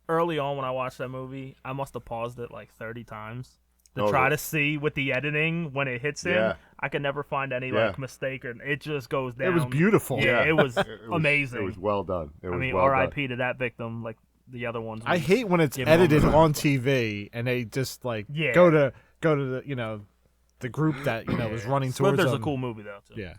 early on when I watched that movie, I must have paused it like 30 times to Oh, try yeah. to see with the editing when it hits him. Yeah. I could never find any Yeah. like mistake, or it just goes down. It was beautiful. Yeah, it was It amazing. It was well done. It I was mean, well done. R.I.P. to that victim, like the other ones. I we hate when it's give edited them- on TV and they just like Yeah. go to the the group that was running towards Slither's a them. cool movie though. Too. Yeah.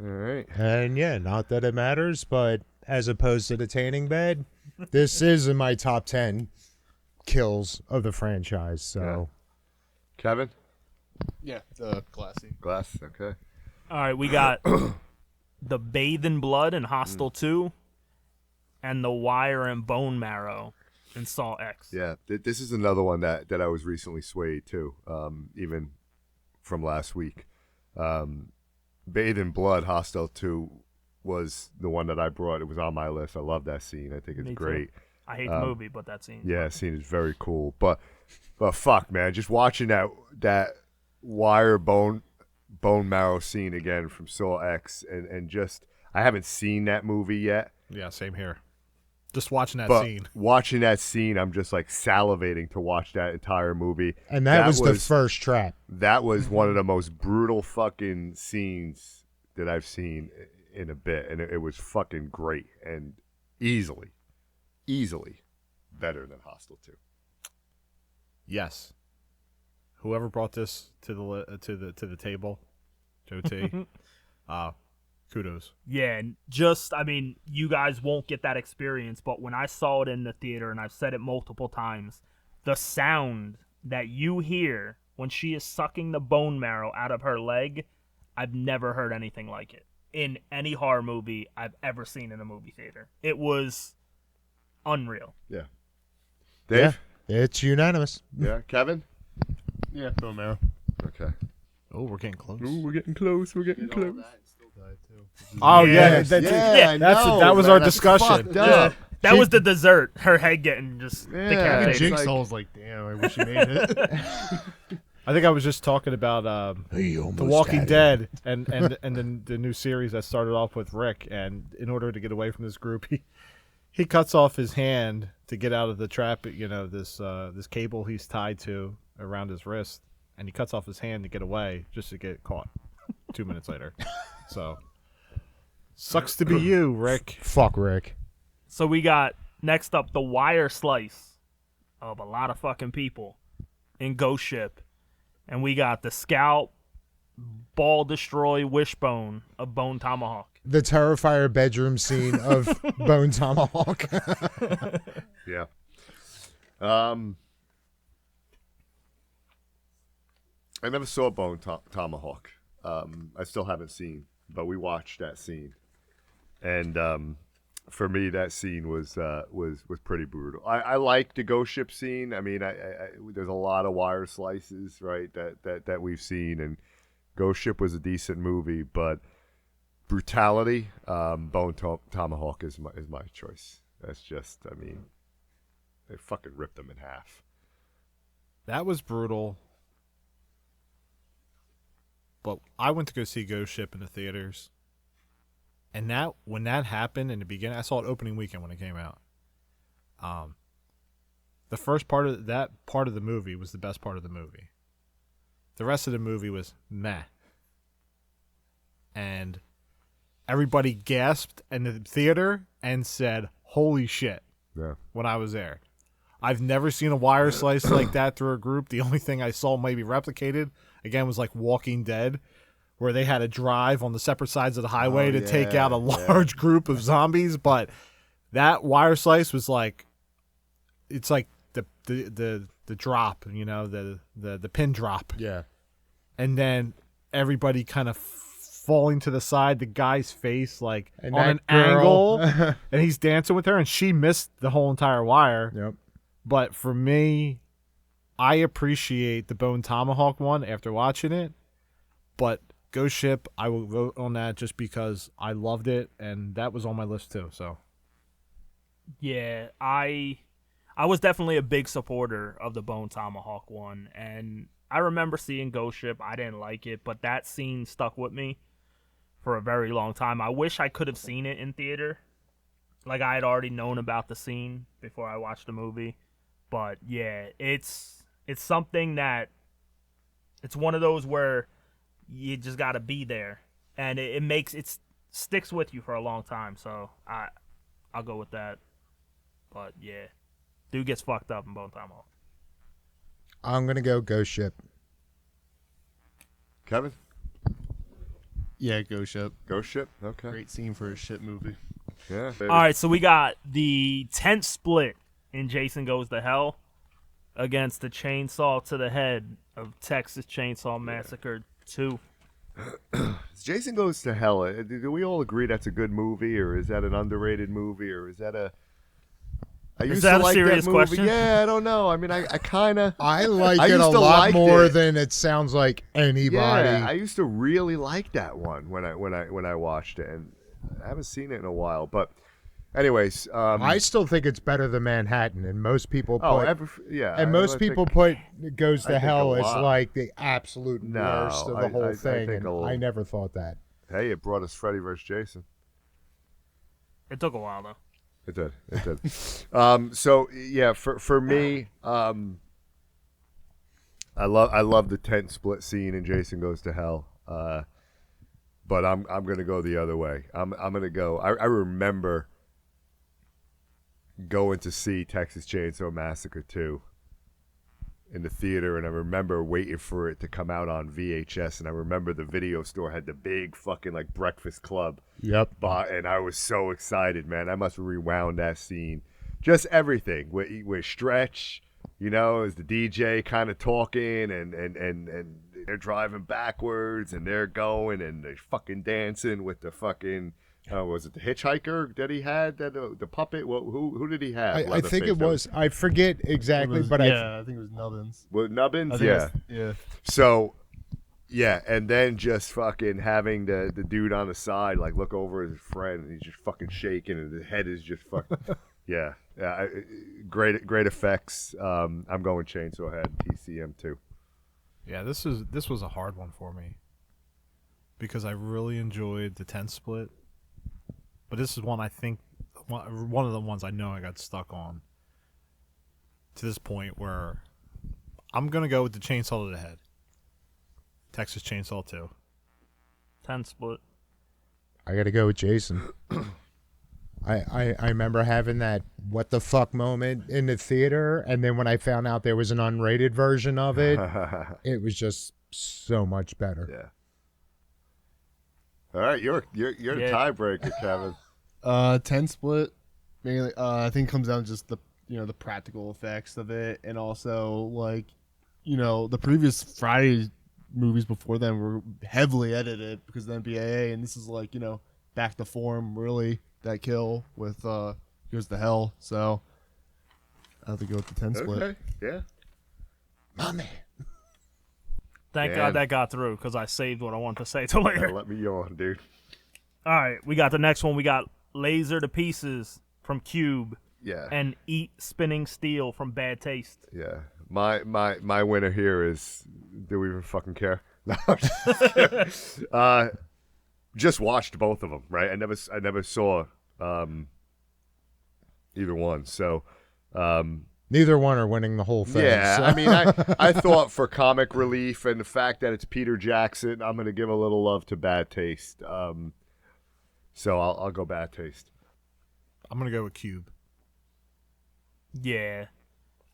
All right. And yeah, not that it matters, but as opposed to the tanning bed, this is in my top 10 kills of the franchise. So Kevin? Yeah, the classy. Glass. Okay. All right, we got the Bathe in Blood in Hostel 2, and the Wire and Bone Marrow in Saw X. Yeah. This is another one that I was recently swayed to, even from last week. Bathe in Blood, Hostel 2 was the one that I brought. It was on my list. I love that scene. I think it's Me too. great. I hate the movie, but that scene. Yeah, scene is very cool. But fuck, man, just watching that wire bone marrow scene again from Saw X, and just I haven't seen that movie yet. Yeah, same here. Just watching that But scene. watching that scene, I'm just like salivating to watch that entire movie. and that was the first trap. That was one of the most brutal fucking scenes that I've seen in a bit, and it was fucking great and easily better than Hostel 2. Yes. Whoever brought this to the table, Joe T. Kudos. Yeah, and just, I mean, you guys won't get that experience, but when I saw it in the theater, and I've said it multiple times, the sound that you hear when she is sucking the bone marrow out of her leg, I've never heard anything like it in any horror movie I've ever seen in a movie theater. It was unreal. Yeah. Dave? It's unanimous. Yeah. Kevin? Yeah, bone marrow. Okay. Oh, we're getting close. We're getting close. We're getting close. Oh Yes, yeah, I know, that was man, our that's discussion. fucked up. That was the dessert. Her head getting just Yeah. decapitated. Jinx- Jigsaw was like, damn, I wish you made it. I think I was just talking about The Walking Dead and the new series that started off with Rick, and in order to get away from this group, he cuts off his hand to get out of the trap. This cable he's tied to around his wrist, and he cuts off his hand to get away, just to get caught 2 minutes later. So sucks to be you, Rick. Fuck Rick. So we got next up the wire slice of a lot of fucking people in Ghost Ship. And we got the scalp, ball destroy, wishbone of Bone Tomahawk. The Terrifier bedroom scene of Bone Tomahawk. Yeah. I never saw Bone Tomahawk. I still haven't seen, but we watched that scene, and for me, that scene was pretty brutal. I like the ghost ship scene. I mean, I there's a lot of wire slices, right? That we've seen, and Ghost Ship was a decent movie, but brutality, Bone Tomahawk is my choice. That's just, I mean, they fucking ripped them in half. That was brutal. But I went to go see Ghost Ship in the theaters. And when that happened in the beginning, I saw it opening weekend when it came out. The first part of the movie was the best part of the movie. The rest of the movie was meh. And everybody gasped in the theater and said, "Holy shit," Yeah. when I was there. I've never seen a wire slice like that through a group. The only thing I saw maybe replicated, again, was like Walking Dead, where they had to drive on the separate sides of the highway to take out a large group of zombies. But that wire slice was like, it's like the drop, the pin drop. Yeah. And then everybody kind of falling to the side, the guy's face like And on an that girl- angle, and he's dancing with her, and she missed the whole entire wire. Yep. But for me, I appreciate the Bone Tomahawk one after watching it. But Ghost Ship, I will vote on that just because I loved it, and that was on my list too. So Yeah, I was definitely a big supporter of the Bone Tomahawk one, and I remember seeing Ghost Ship. I didn't like it, but that scene stuck with me for a very long time. I wish I could have seen it in theater. Like, I had already known about the scene before I watched the movie. But yeah, it's it's something that it's one of those where you just got to be there, and it sticks with you for a long time. So I'll go with that. But yeah, dude gets fucked up in Bone Tomahawk. I'm gonna go Ghost Ship. Kevin? Yeah, Ghost Ship. Ghost Ship? Okay. Great scene for a shit movie. Yeah. All right, so we got the tent split in Jason Goes to Hell against the chainsaw to the head of Texas Chainsaw Massacre 2. Jason Goes to Hell. Do we all agree that's a good movie, or is that an underrated movie, or is that a... I used that to a like serious that movie. question? Yeah, I don't know. I mean, I kind of... I like I it a used to lot like more it. than it sounds like anybody. Yeah, I used to really like that one when I watched it, and I haven't seen it in a while. But, anyways, I still think it's better than Manhattan, and most people put most people put Goes I to think Hell a as lot. like the absolute No, worst of the whole I thing, think and a little- I never thought that. Hey, it brought us Freddy vs. Jason. It took a while though. It did. It did. So yeah, for me, I love the tent split scene in Jason Goes to Hell. But I'm gonna go the other way. I'm gonna go. I remember going to see Texas Chainsaw Massacre 2 in the theater, and I remember waiting for it to come out on VHS, and I remember the video store had the big fucking like Breakfast Club. Yep. And I was so excited, man. I must have rewound that scene. Just everything with Stretch, as the DJ kind of talking and they're driving backwards and they're going and they're fucking dancing with the fucking was it the hitchhiker that he had, that the puppet? Who did he have? I think it was. I forget exactly, but I think it was Nubbins. Well, Nubbins, I think yeah. yeah. So, yeah, and then just fucking having the dude on the side like look over at his friend and he's just fucking shaking and his head is just fucking yeah. Great effects. I'm going Chainsaw Head TCM 2. Yeah, this was a hard one for me because I really enjoyed the tent split, but this is one I think one of the ones I know I got stuck on to this point where I'm gonna go with the chainsaw to the head. Texas Chainsaw 2. 10 split. I got to go with Jason. I remember having that what the fuck moment in the theater, and then when I found out there was an unrated version of it, it was just so much better. Yeah. All right, you're the tiebreaker, Kevin. 10 split mainly. I think it comes down to just the the practical effects of it, and also like the previous Friday movies before then were heavily edited because of the MPAA, and this is like back to form really. That kill with Goes to Hell, so I have to go with the 10 split. Okay, yeah. My man. Thank Damn. God that got through because I saved what I wanted to say till later. Let me yawn, dude. All right, we got the next one. We got Laser to Pieces from Cube Yeah. and Eat Spinning Steel from Bad Taste. Yeah. My winner here is, do we even fucking care? No, I'm just kidding. Just watched both of them, right? I never saw either one. So Neither one are winning the whole thing. yeah, so. I mean, I thought for comic relief and the fact that it's Peter Jackson, I'm gonna give a little love to Bad Taste. So I'll go Bad Taste. I'm gonna go with Cube. Yeah.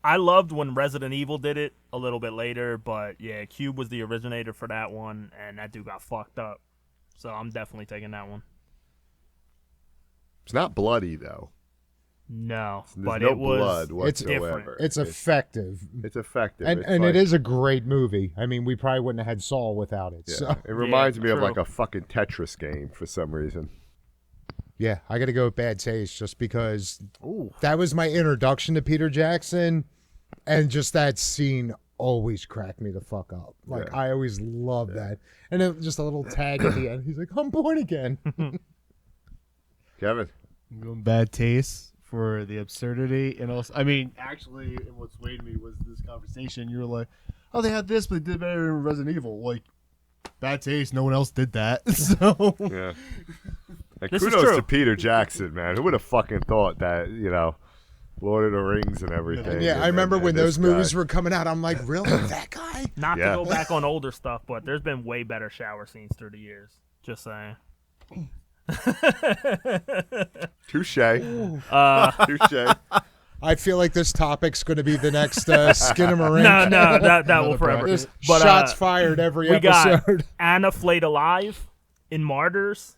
I loved when Resident Evil did it a little bit later, but yeah, Cube was the originator for that one, and that dude got fucked up. So I'm definitely taking that one. It's not bloody though. No, There's but no it was blood It's whatsoever. It's effective. It's effective. And It's and like- it is a great movie. I mean, we probably wouldn't have had Saul without it. Yeah. So It reminds me of true. like a fucking Tetris game for some reason. yeah, I got to go with Bad Taste just because that was my introduction to Peter Jackson, and just that scene always cracked me the fuck up. Like Yeah. I always loved that, and it was just a little tag at the end. He's like, "I'm born again." Kevin. I'm going Bad Taste for the absurdity, and also, I mean, actually, what swayed me was this conversation. You were like, "Oh, they had this, but they did better in Resident Evil." Like, Bad Taste, no one else did that. So, Yeah. And This is kudos true. to Peter Jackson, man. Who would have fucking thought that, Lord of the Rings and everything. Yeah, I remember when this those movies guy. were coming out. I'm like, really, that guy? Not Yeah. to go back on older stuff, but there's been way better shower scenes through the years. Just saying. Touche. Touche. I feel like this topic's going to be the next Skinamarink. No, that will forever. There's But shots fired every we got episode. Anna flayed alive in Martyrs,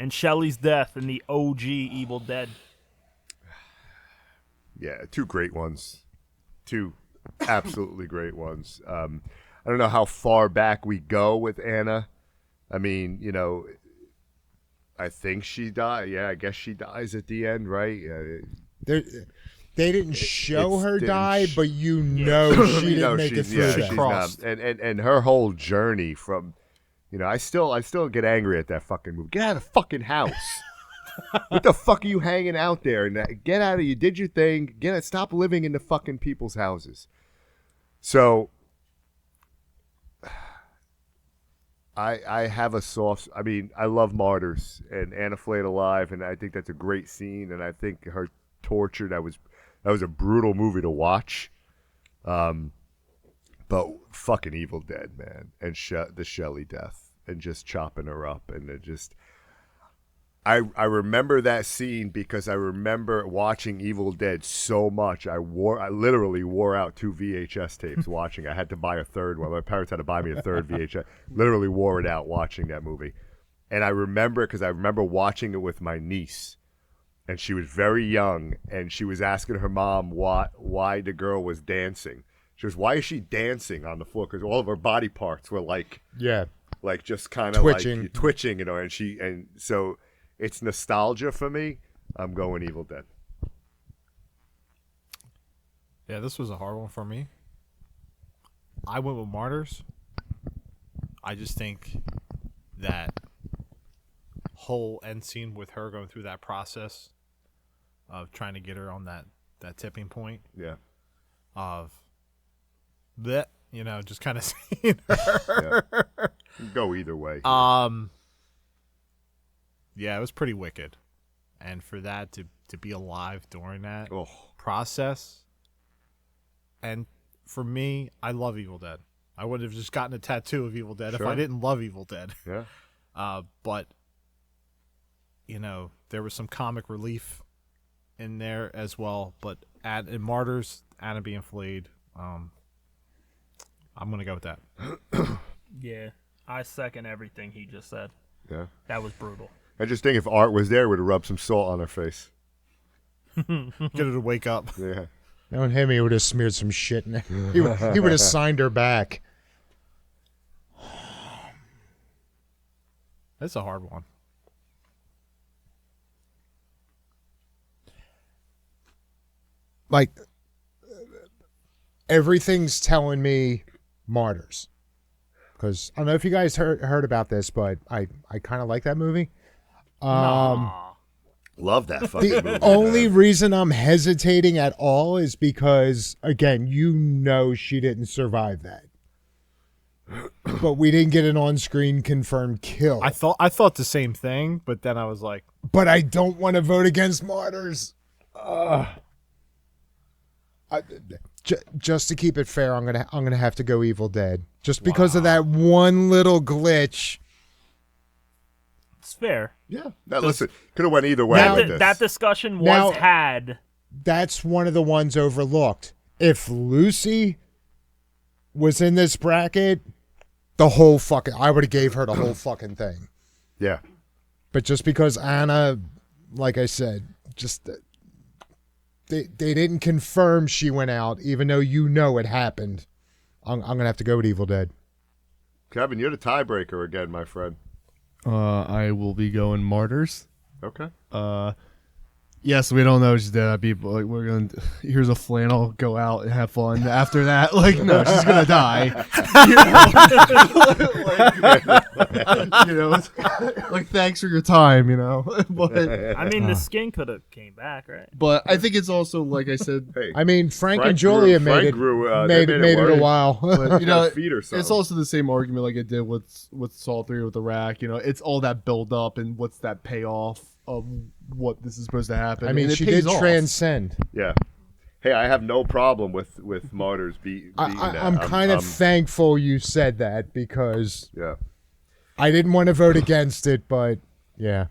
and Shelley's death in the OG Evil Dead. Yeah, two great ones. Two absolutely great ones. I don't know how far back we go with Anna. I mean, you know, I think she died. Yeah, I guess she dies at the end, right? They didn't show her didn't die, sh- but you know she didn't make it through she's that. not. And her whole journey from, you know, I still get angry at that fucking movie. Get out of the fucking house. What the fuck are you hanging out there? And get out of you did your thing. Stop living in the fucking people's houses. So I have a soft. I mean, I love Martyrs and Anna Flayed Alive, and I think that's a great scene. And I think her torture, that was a brutal movie to watch. But fucking Evil Dead, man, and the Shelley death, and just chopping her up, and it just. I remember that scene because I remember watching Evil Dead so much. I literally wore out 2 VHS tapes watching. I had to buy a third one. My parents had to buy me a third VHS. Literally wore it out watching that movie. And I remember because I remember watching it with my niece, and she was very young, and she was asking her mom why the girl was dancing. She was, why is she dancing on the floor? Because all of her body parts were like just kind of like twitching, you know. And so. It's nostalgia for me. I'm going Evil Dead. Yeah, this was a hard one for me. I went with Martyrs. I just think that whole end scene with her going through that process of trying to get her on that tipping point. Yeah. Of that, you know, just kind of seeing her. Yeah. Go either way. Yeah, it was pretty wicked. And for that to be alive during that process. And for me, I love Evil Dead. I would have just gotten a tattoo of Evil Dead if I didn't love Evil Dead. Yeah. But, you know, there was some comic relief in there as well. But in Martyrs, Anna being flayed, I'm going to go with that. Yeah, I second everything he just said. Yeah. That was brutal. I just think if Art was there, would have rubbed some salt on her face. Get her to wake up. Yeah. Knowing him, he would have smeared some shit in it. He would have signed her back. That's a hard one. Like, everything's telling me Martyrs. Because I don't know if you guys heard about this, but I kind of like that movie. Love that fucking movie. The only reason I'm hesitating at all is because, again, you know she didn't survive that. But we didn't get an on-screen confirmed kill. I thought the same thing, but then I was like, but I don't want to vote against Martyrs. Just to keep it fair, I'm gonna have to go Evil Dead, just because of that one little glitch. It's fair. Yeah. Now, listen, could have went either way with this. That discussion was had. That's one of the ones overlooked. If Lucy was in this bracket, I would have gave her the whole fucking thing. Yeah. But just because Anna, like I said, just they didn't confirm she went out, even though you know it happened. I'm gonna have to go with Evil Dead. Kevin, you're the tiebreaker again, my friend. I will be going Martyrs. Okay. Yes, we don't know she's dead. People like we're gonna. Here's a flannel. Go out and have fun. After that, like no, she's gonna die. You know, like thanks for your time. You know, but I mean, the skin could have came back, right? but I think it's also like I said. Hey, I mean, Frank and Julia made it a while. But, you know, feet or something. it's also the same argument like it did with Saw 3 with the rack. You know, it's all that build up and what's that payoff of what this is supposed to happen. I mean, and it she pays did off. transcend. Yeah. Hey, I have no problem with Martyrs beating that. I'm kind of thankful you said that because Yeah. I didn't want to vote against it, but yeah.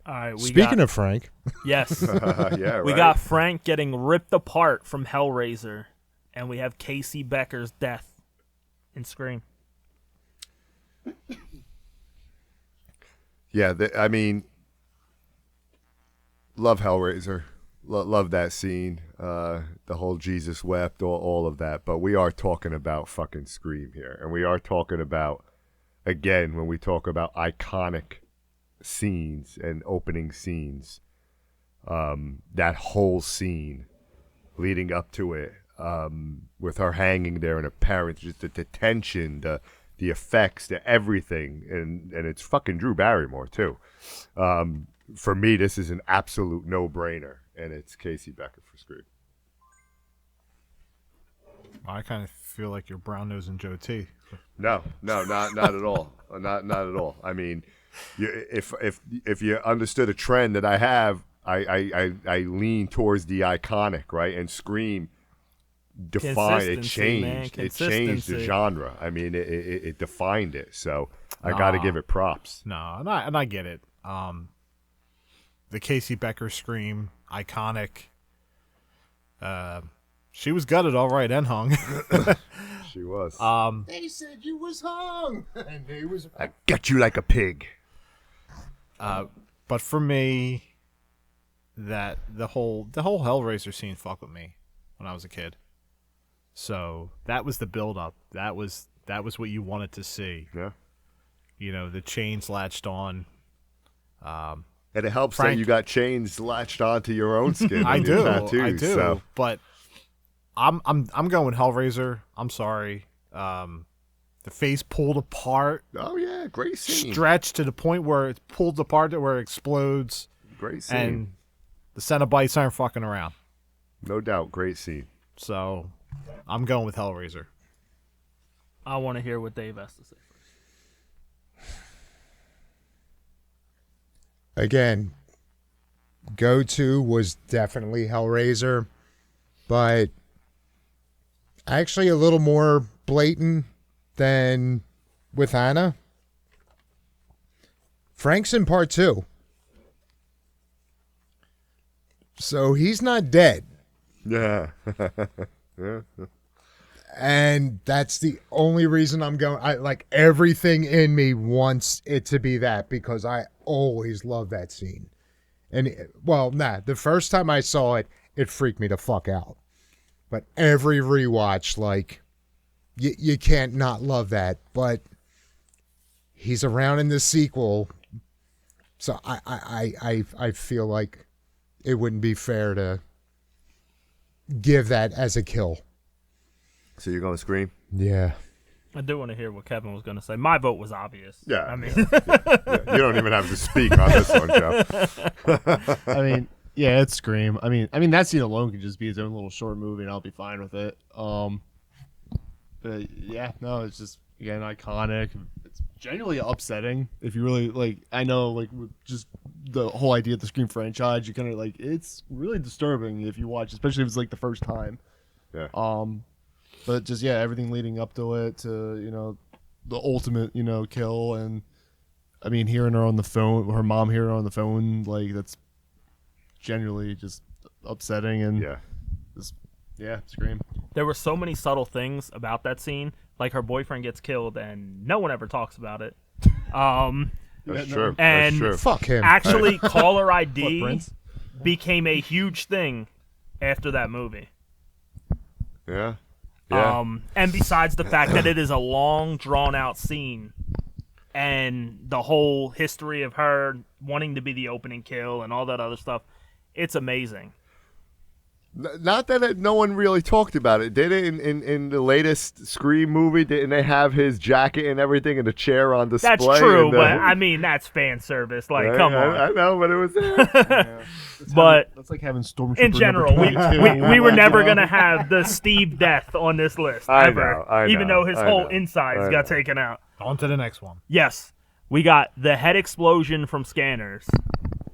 All right. Speaking of Frank, yes, Yeah, we right. got Frank getting ripped apart from Hellraiser, and we have Casey Becker's death in Scream. Yeah, I mean, love Hellraiser. Love that scene. The whole Jesus wept, all of that. But we are talking about fucking Scream here. And we are talking about, again, when we talk about iconic scenes and opening scenes, that whole scene leading up to it, with her hanging there and her parents, just the tension, the effects, the everything, and it's fucking Drew Barrymore too. For me, this is an absolute no-brainer, and it's Casey Becker for Scream. I kind of feel like you're brown nosing Joe T. No, not at all, not at all. I mean, if you understood a trend that I have, I lean towards the iconic, right, and Scream. It changed the genre. I mean, it defined it. So I got to give it props. No, and I get it. The Casey Becker Scream, iconic. She was gutted all right and hung. She was. they said you was hung, and they was. I got you like a pig. But for me, that the whole Hellraiser scene fucked with me when I was a kid. So that was the build up. That was what you wanted to see. Yeah. You know, the chains latched on. And it helps Frank, that you got chains latched onto your own skin. I and your do. tattoos, So. But I'm going with Hellraiser. I'm sorry. The face pulled apart. Oh yeah, great scene. Stretched to the point where it pulls apart to where it explodes. Great scene. And the Cenobites aren't fucking around. No doubt, great scene. So I'm going with Hellraiser. I want to hear what Dave has to say first. Again, go-to was definitely Hellraiser, but actually a little more blatant than with Anna. Frank's in part 2. So he's not dead. Yeah. Yeah. And that's the only reason I'm going. I like everything in me wants it to be that because I always love that scene. And the first time I saw it, it freaked me the fuck out. But every rewatch, like, you can't not love that. But he's around in the sequel, so I feel like it wouldn't be fair to give that as a kill. So you're going to Scream? Yeah. I do want to hear what Kevin was going to say. My vote was obvious. Yeah. I mean, Yeah. You don't even have to speak on this one, Joe. I mean, yeah, it's Scream. I mean that scene alone could just be its own little short movie, and I'll be fine with it. But yeah, no, it's just again iconic. It's genuinely upsetting if you really like. I know, like, with just the whole idea of the Scream franchise, you kind of like it's really disturbing if you watch, especially if it's like the first time. Yeah. But just everything leading up to it, to the ultimate kill, and I mean hearing her on the phone, her mom hearing her on the phone, like that's genuinely just upsetting and Scream. there were so many subtle things about that scene. Like her boyfriend gets killed and no one ever talks about it. That's true. And That's true. Fuck him. Actually, caller ID Prince? became a huge thing after that movie. Yeah. Yeah. And besides the fact that it is a long, drawn-out scene, and the whole history of her wanting to be the opening kill and all that other stuff, it's amazing. Not that no one really talked about it. Did it in the latest Scream movie? Didn't they have his jacket and everything and the chair on display? That's true, and, but I mean, that's fan service. Like, come on. I know, but it was there. But That's like having Stormtrooper in general, number 22. we were never going to have the Steve death on this list, I ever. know, even though his whole I insides know. got taken out. On to the next one. Yes. We got the head explosion from Scanners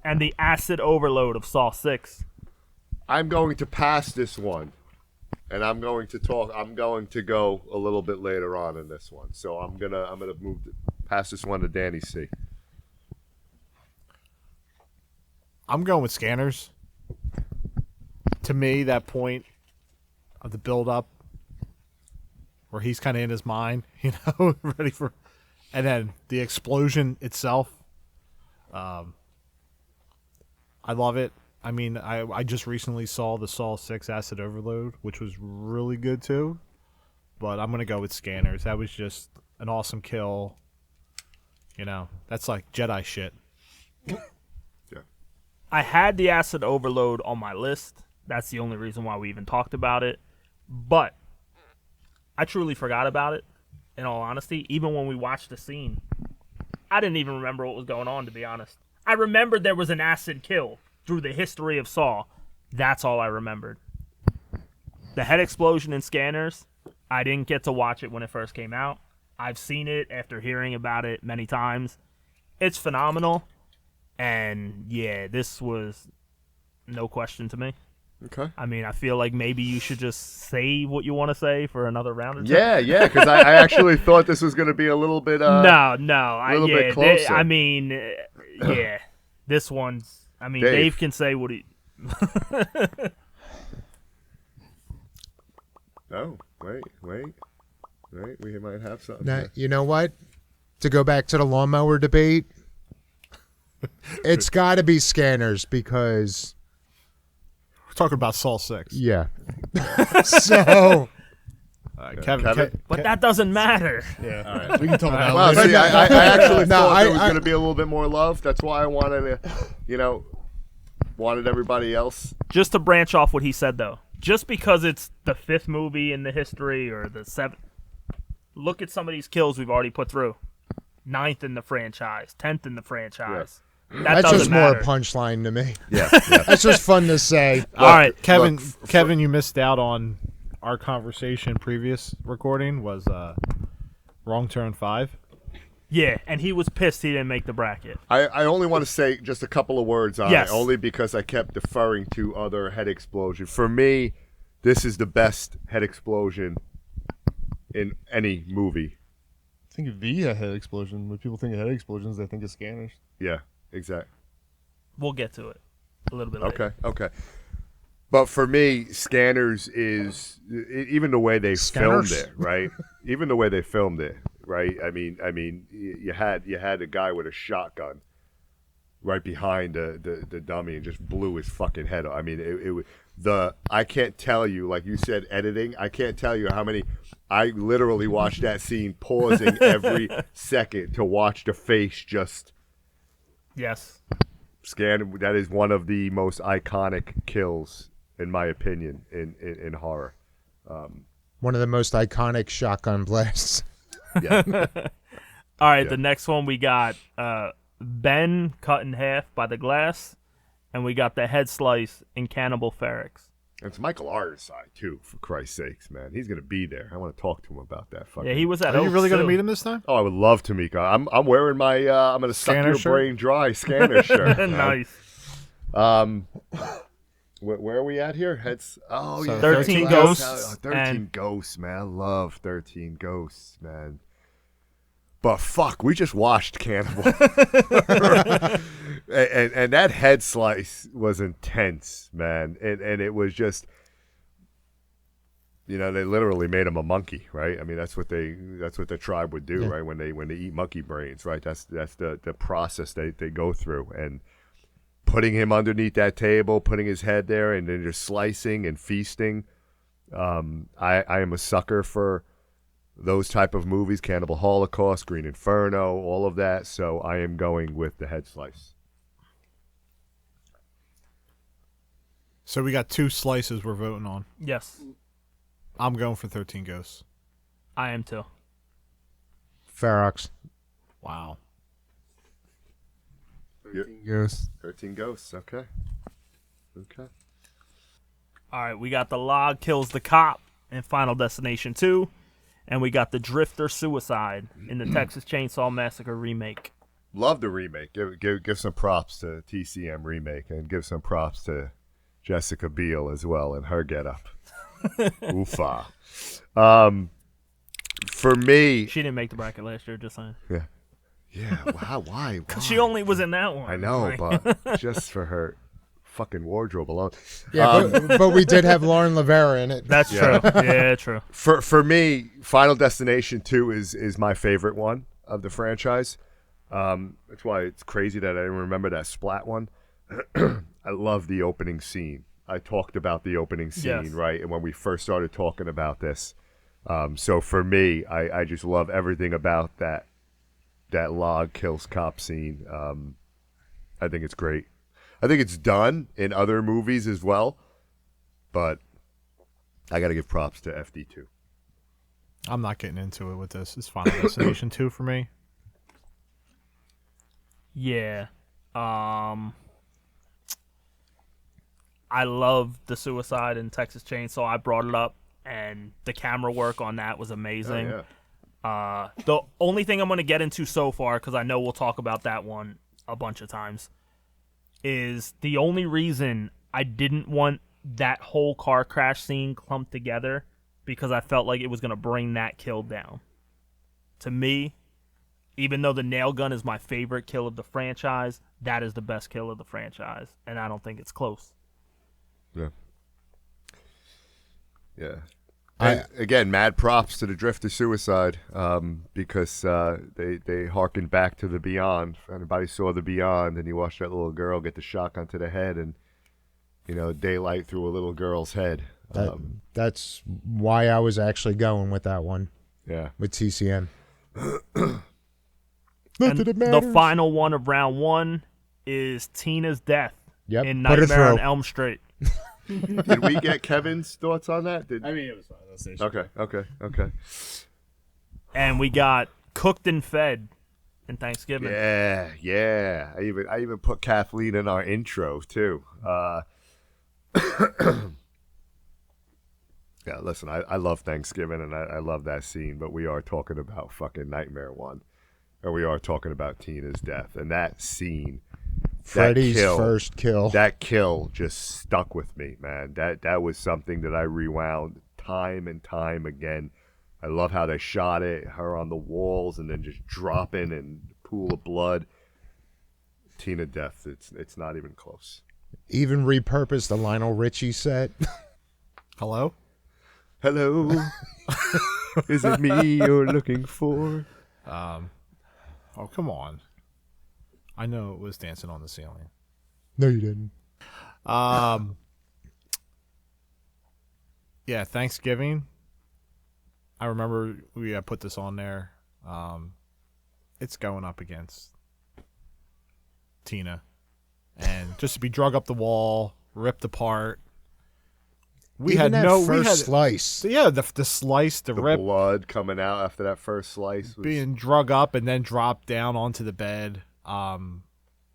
and the acid overload of Saw 6. I'm going to pass this one, and I'm going to go a little bit later on in this one. So I'm gonna pass this one to Danny C. I'm going with Scanners. To me, that point of the build-up where he's kind of in his mind, ready for... And then the explosion itself. I love it. I mean, I just recently saw the Saw 6 Acid Overload, which was really good too. But I'm going to go with Scanners. That was just an awesome kill. That's like Jedi shit. Yeah. I had the acid overload on my list. That's the only reason why we even talked about it. But I truly forgot about it, in all honesty. Even when we watched the scene, I didn't even remember what was going on, to be honest. I remembered there was an acid kill through the history of Saw. That's all I remembered. The head explosion in Scanners, I didn't get to watch it when it first came out. I've seen it after hearing about it many times. It's phenomenal. And, yeah, this was no question to me. Okay. I mean, I feel like maybe you should just say what you want to say for another round or two. Yeah, because I actually thought this was going to be a little bit... No. bit closer. I mean, yeah. This one's... I mean, Dave can say what he... Oh, wait. We might have something. Now, you know what? To go back to the lawnmower debate, it's got to be Scanners because... We're talking about Saw 6. Yeah. So... Kevin? But that doesn't matter. Yeah. All right. We can talk about Well, it later. see, I actually thought there was I- going to be a little bit more love. That's why I wanted to, wanted everybody else. Just to branch off what he said, though. Just because it's the 5th movie in the history or the 7th, look at some of these kills we've already put through. 9th in the franchise, 10th in the franchise. That That's doesn't just matter. more punchline to me. Yeah. That's just fun to say. All right, Kevin, you missed out on our conversation previous recording was Wrong Turn 5. Yeah, and he was pissed he didn't make the bracket. I only want to say just a couple of words on Yes. it, only because I kept deferring to other head explosion. For me, this is the best head explosion in any movie. I think via head explosion. When people think of head explosions, they think of Scanners. Yeah, exactly. We'll get to it a little bit later. Okay. But for me, Scanners is even the way they filmed Scanners? it, right? Even the way they filmed it, right? I mean, you had a guy with a shotgun right behind the dummy and just blew his fucking head off. I mean, I can't tell you, like you said, editing. I can't tell you how many. I literally watched that scene, pausing every second to watch the face just Yes. scan. That is one of the most iconic kills, in my opinion, in horror. One of the most iconic shotgun blasts. Yeah. All right, Yeah. the next one we got Ben cut in half by the glass, and we got the head slice in Cannibal Ferox. It's Michael Ironside too, for Christ's sakes, man. He's gonna be there. I want to talk to him about that. Fucking... Yeah, he was at Are you really going to going meet him this time? Oh, I would love to meet him. I'm wearing my I'm gonna suck Scanner your shirt? brain dry scanner shirt. man. Nice. Where are we at here? Heads. Oh So yeah, 13 Ghosts 13 and- Ghosts, man. I love 13 Ghosts, man. But fuck, we just watched Cannibal, and that head slice was intense, man. And it was just, they literally made him a monkey, right? I mean, that's what the tribe would do, Yeah. right? When they eat monkey brains, right? That's the process they go through, and putting him underneath that table, putting his head there, and then just slicing and feasting. I am a sucker for those type of movies, Cannibal Holocaust, Green Inferno, all of that. So I am going with the head slice. So we got 2 slices we're voting on. Yes, I'm going for 13 Ghosts. I am too. Ferox. Wow. 13 Ghosts. 13 Ghosts, okay. All right, we got the log kills the cop in Final Destination 2, and we got the drifter suicide in the Texas Chainsaw Massacre remake. love the remake. Give some props to TCM remake, and give some props to Jessica Biel as well and her getup. Oofa. For me, She didn't make the bracket last year, just saying. yeah. Wow, why? Because she only was in that one. I know, Like, but just for her fucking wardrobe alone. Yeah, but we did have Lauren Lavera in it. That's Yeah. true. Yeah, true. For me, Final Destination 2 is my favorite one of the franchise. That's why it's crazy that I didn't remember that Splat one. I love the opening scene. I talked about the opening scene, Yes. right? And when we first started talking about this. So for me, I just love everything about that log kills cop scene. I think it's great. I think it's done in other movies as well, but I got to give props to FD2. I'm not getting into it with this. It's Final Destination 2 for me. Yeah. I love the suicide in Texas Chainsaw. I brought it up, and the camera work on that was amazing. Oh, yeah. The only thing I'm going to get into so far, because I know we'll talk about that one a bunch of times, is the only reason I didn't want that whole car crash scene clumped together, because I felt like it was going to bring that kill down. To me, even though the nail gun is my favorite kill of the franchise, that is the best kill of the franchise, and I don't think it's close. Yeah. And again, mad props to the Drifter Suicide, because they harkened back to the Beyond. If anybody saw the Beyond, and you watched that little girl get the shotgun to the head, and daylight through a little girl's head. That's why I was actually going with that one Yeah. with TCM. And it the matters. final one of round one is Tina's death Yep, in put her Nightmare on through. Elm Street. Did we get Kevin's thoughts on that? I mean, it was fine. Okay. And we got Cooked and Fed in Thanksgiving. Yeah. I even put Kathleen in our intro too. Yeah, listen, I love Thanksgiving, and I love that scene, but we are talking about fucking Nightmare 1. And we are talking about Tina's death. And that scene, Freddy's that kill, first kill. that kill just stuck with me, man. That was something that I rewound time and time again. I love how they shot it, her on the walls, and then just dropping and pool of blood. Tina death, it's not even close. Even repurposed the Lionel Richie set. Hello? Hello, is it me you're looking for? Oh, come on. I know it was Dancing on the Ceiling. No, you didn't. Yeah, Thanksgiving. I remember we put this on there. It's going up against Tina. And just to be drug up the wall, ripped apart. We Even had that no first slice. Yeah, the slice, the The rip, blood coming out after that first slice was being drug up and then dropped down onto the bed.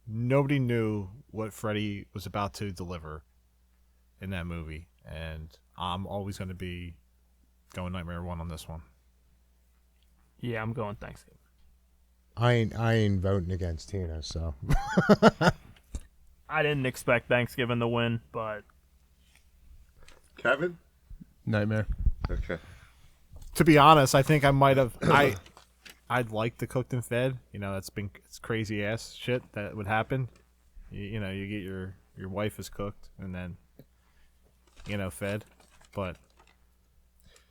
Nobody knew what Freddy was about to deliver in that movie, and I'm always going to be going Nightmare 1 on this one. Yeah, I'm going Thanksgiving. I ain't voting against Tina, so. I didn't expect Thanksgiving to win, but Kevin? Nightmare. Okay. To be honest, I think I might have. I'd like the Cooked and Fed. It's crazy ass shit that would happen. You get your wife is cooked and then fed, but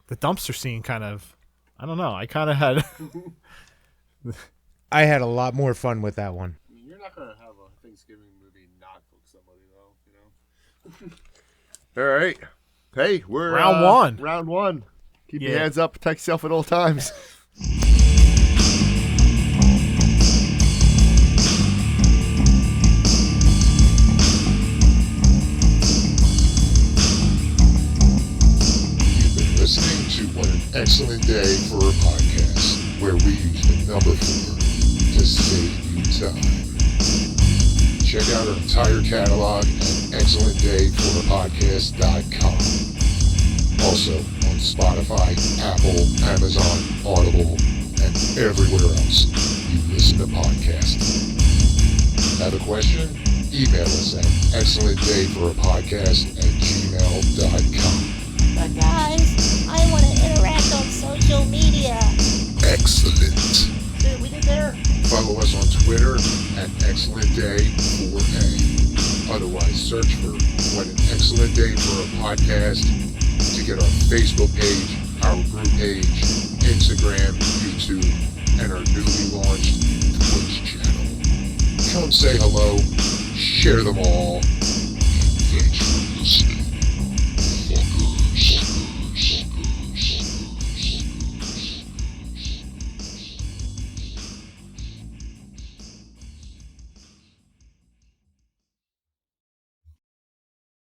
the dumpster scene kind of. I don't know. I kind of had. I had a lot more fun with that one. I mean, you're not gonna have a Thanksgiving movie not cook somebody though, All right. Hey, we're Round one. Round one. Keep your Yeah. hands up. Protect yourself at all times. You've been listening to What an Excellent Day for a Podcast, where we use the number 4 to save you time. Check out our entire catalog at excellentdayforapodcast.com. Also on Spotify, Apple, Amazon, Audible, and everywhere else you listen to podcasts. Have a question? Email us at excellentdayforapodcast@gmail.com. But guys, I want to interact on social media. Excellent. See what we did there? Follow us on Twitter at ExcellentDay4A. Otherwise, search for What an Excellent Day for a Podcast to get our Facebook page, our group page, Instagram, YouTube, and our newly launched Twitch channel. Come say hello, share them all, and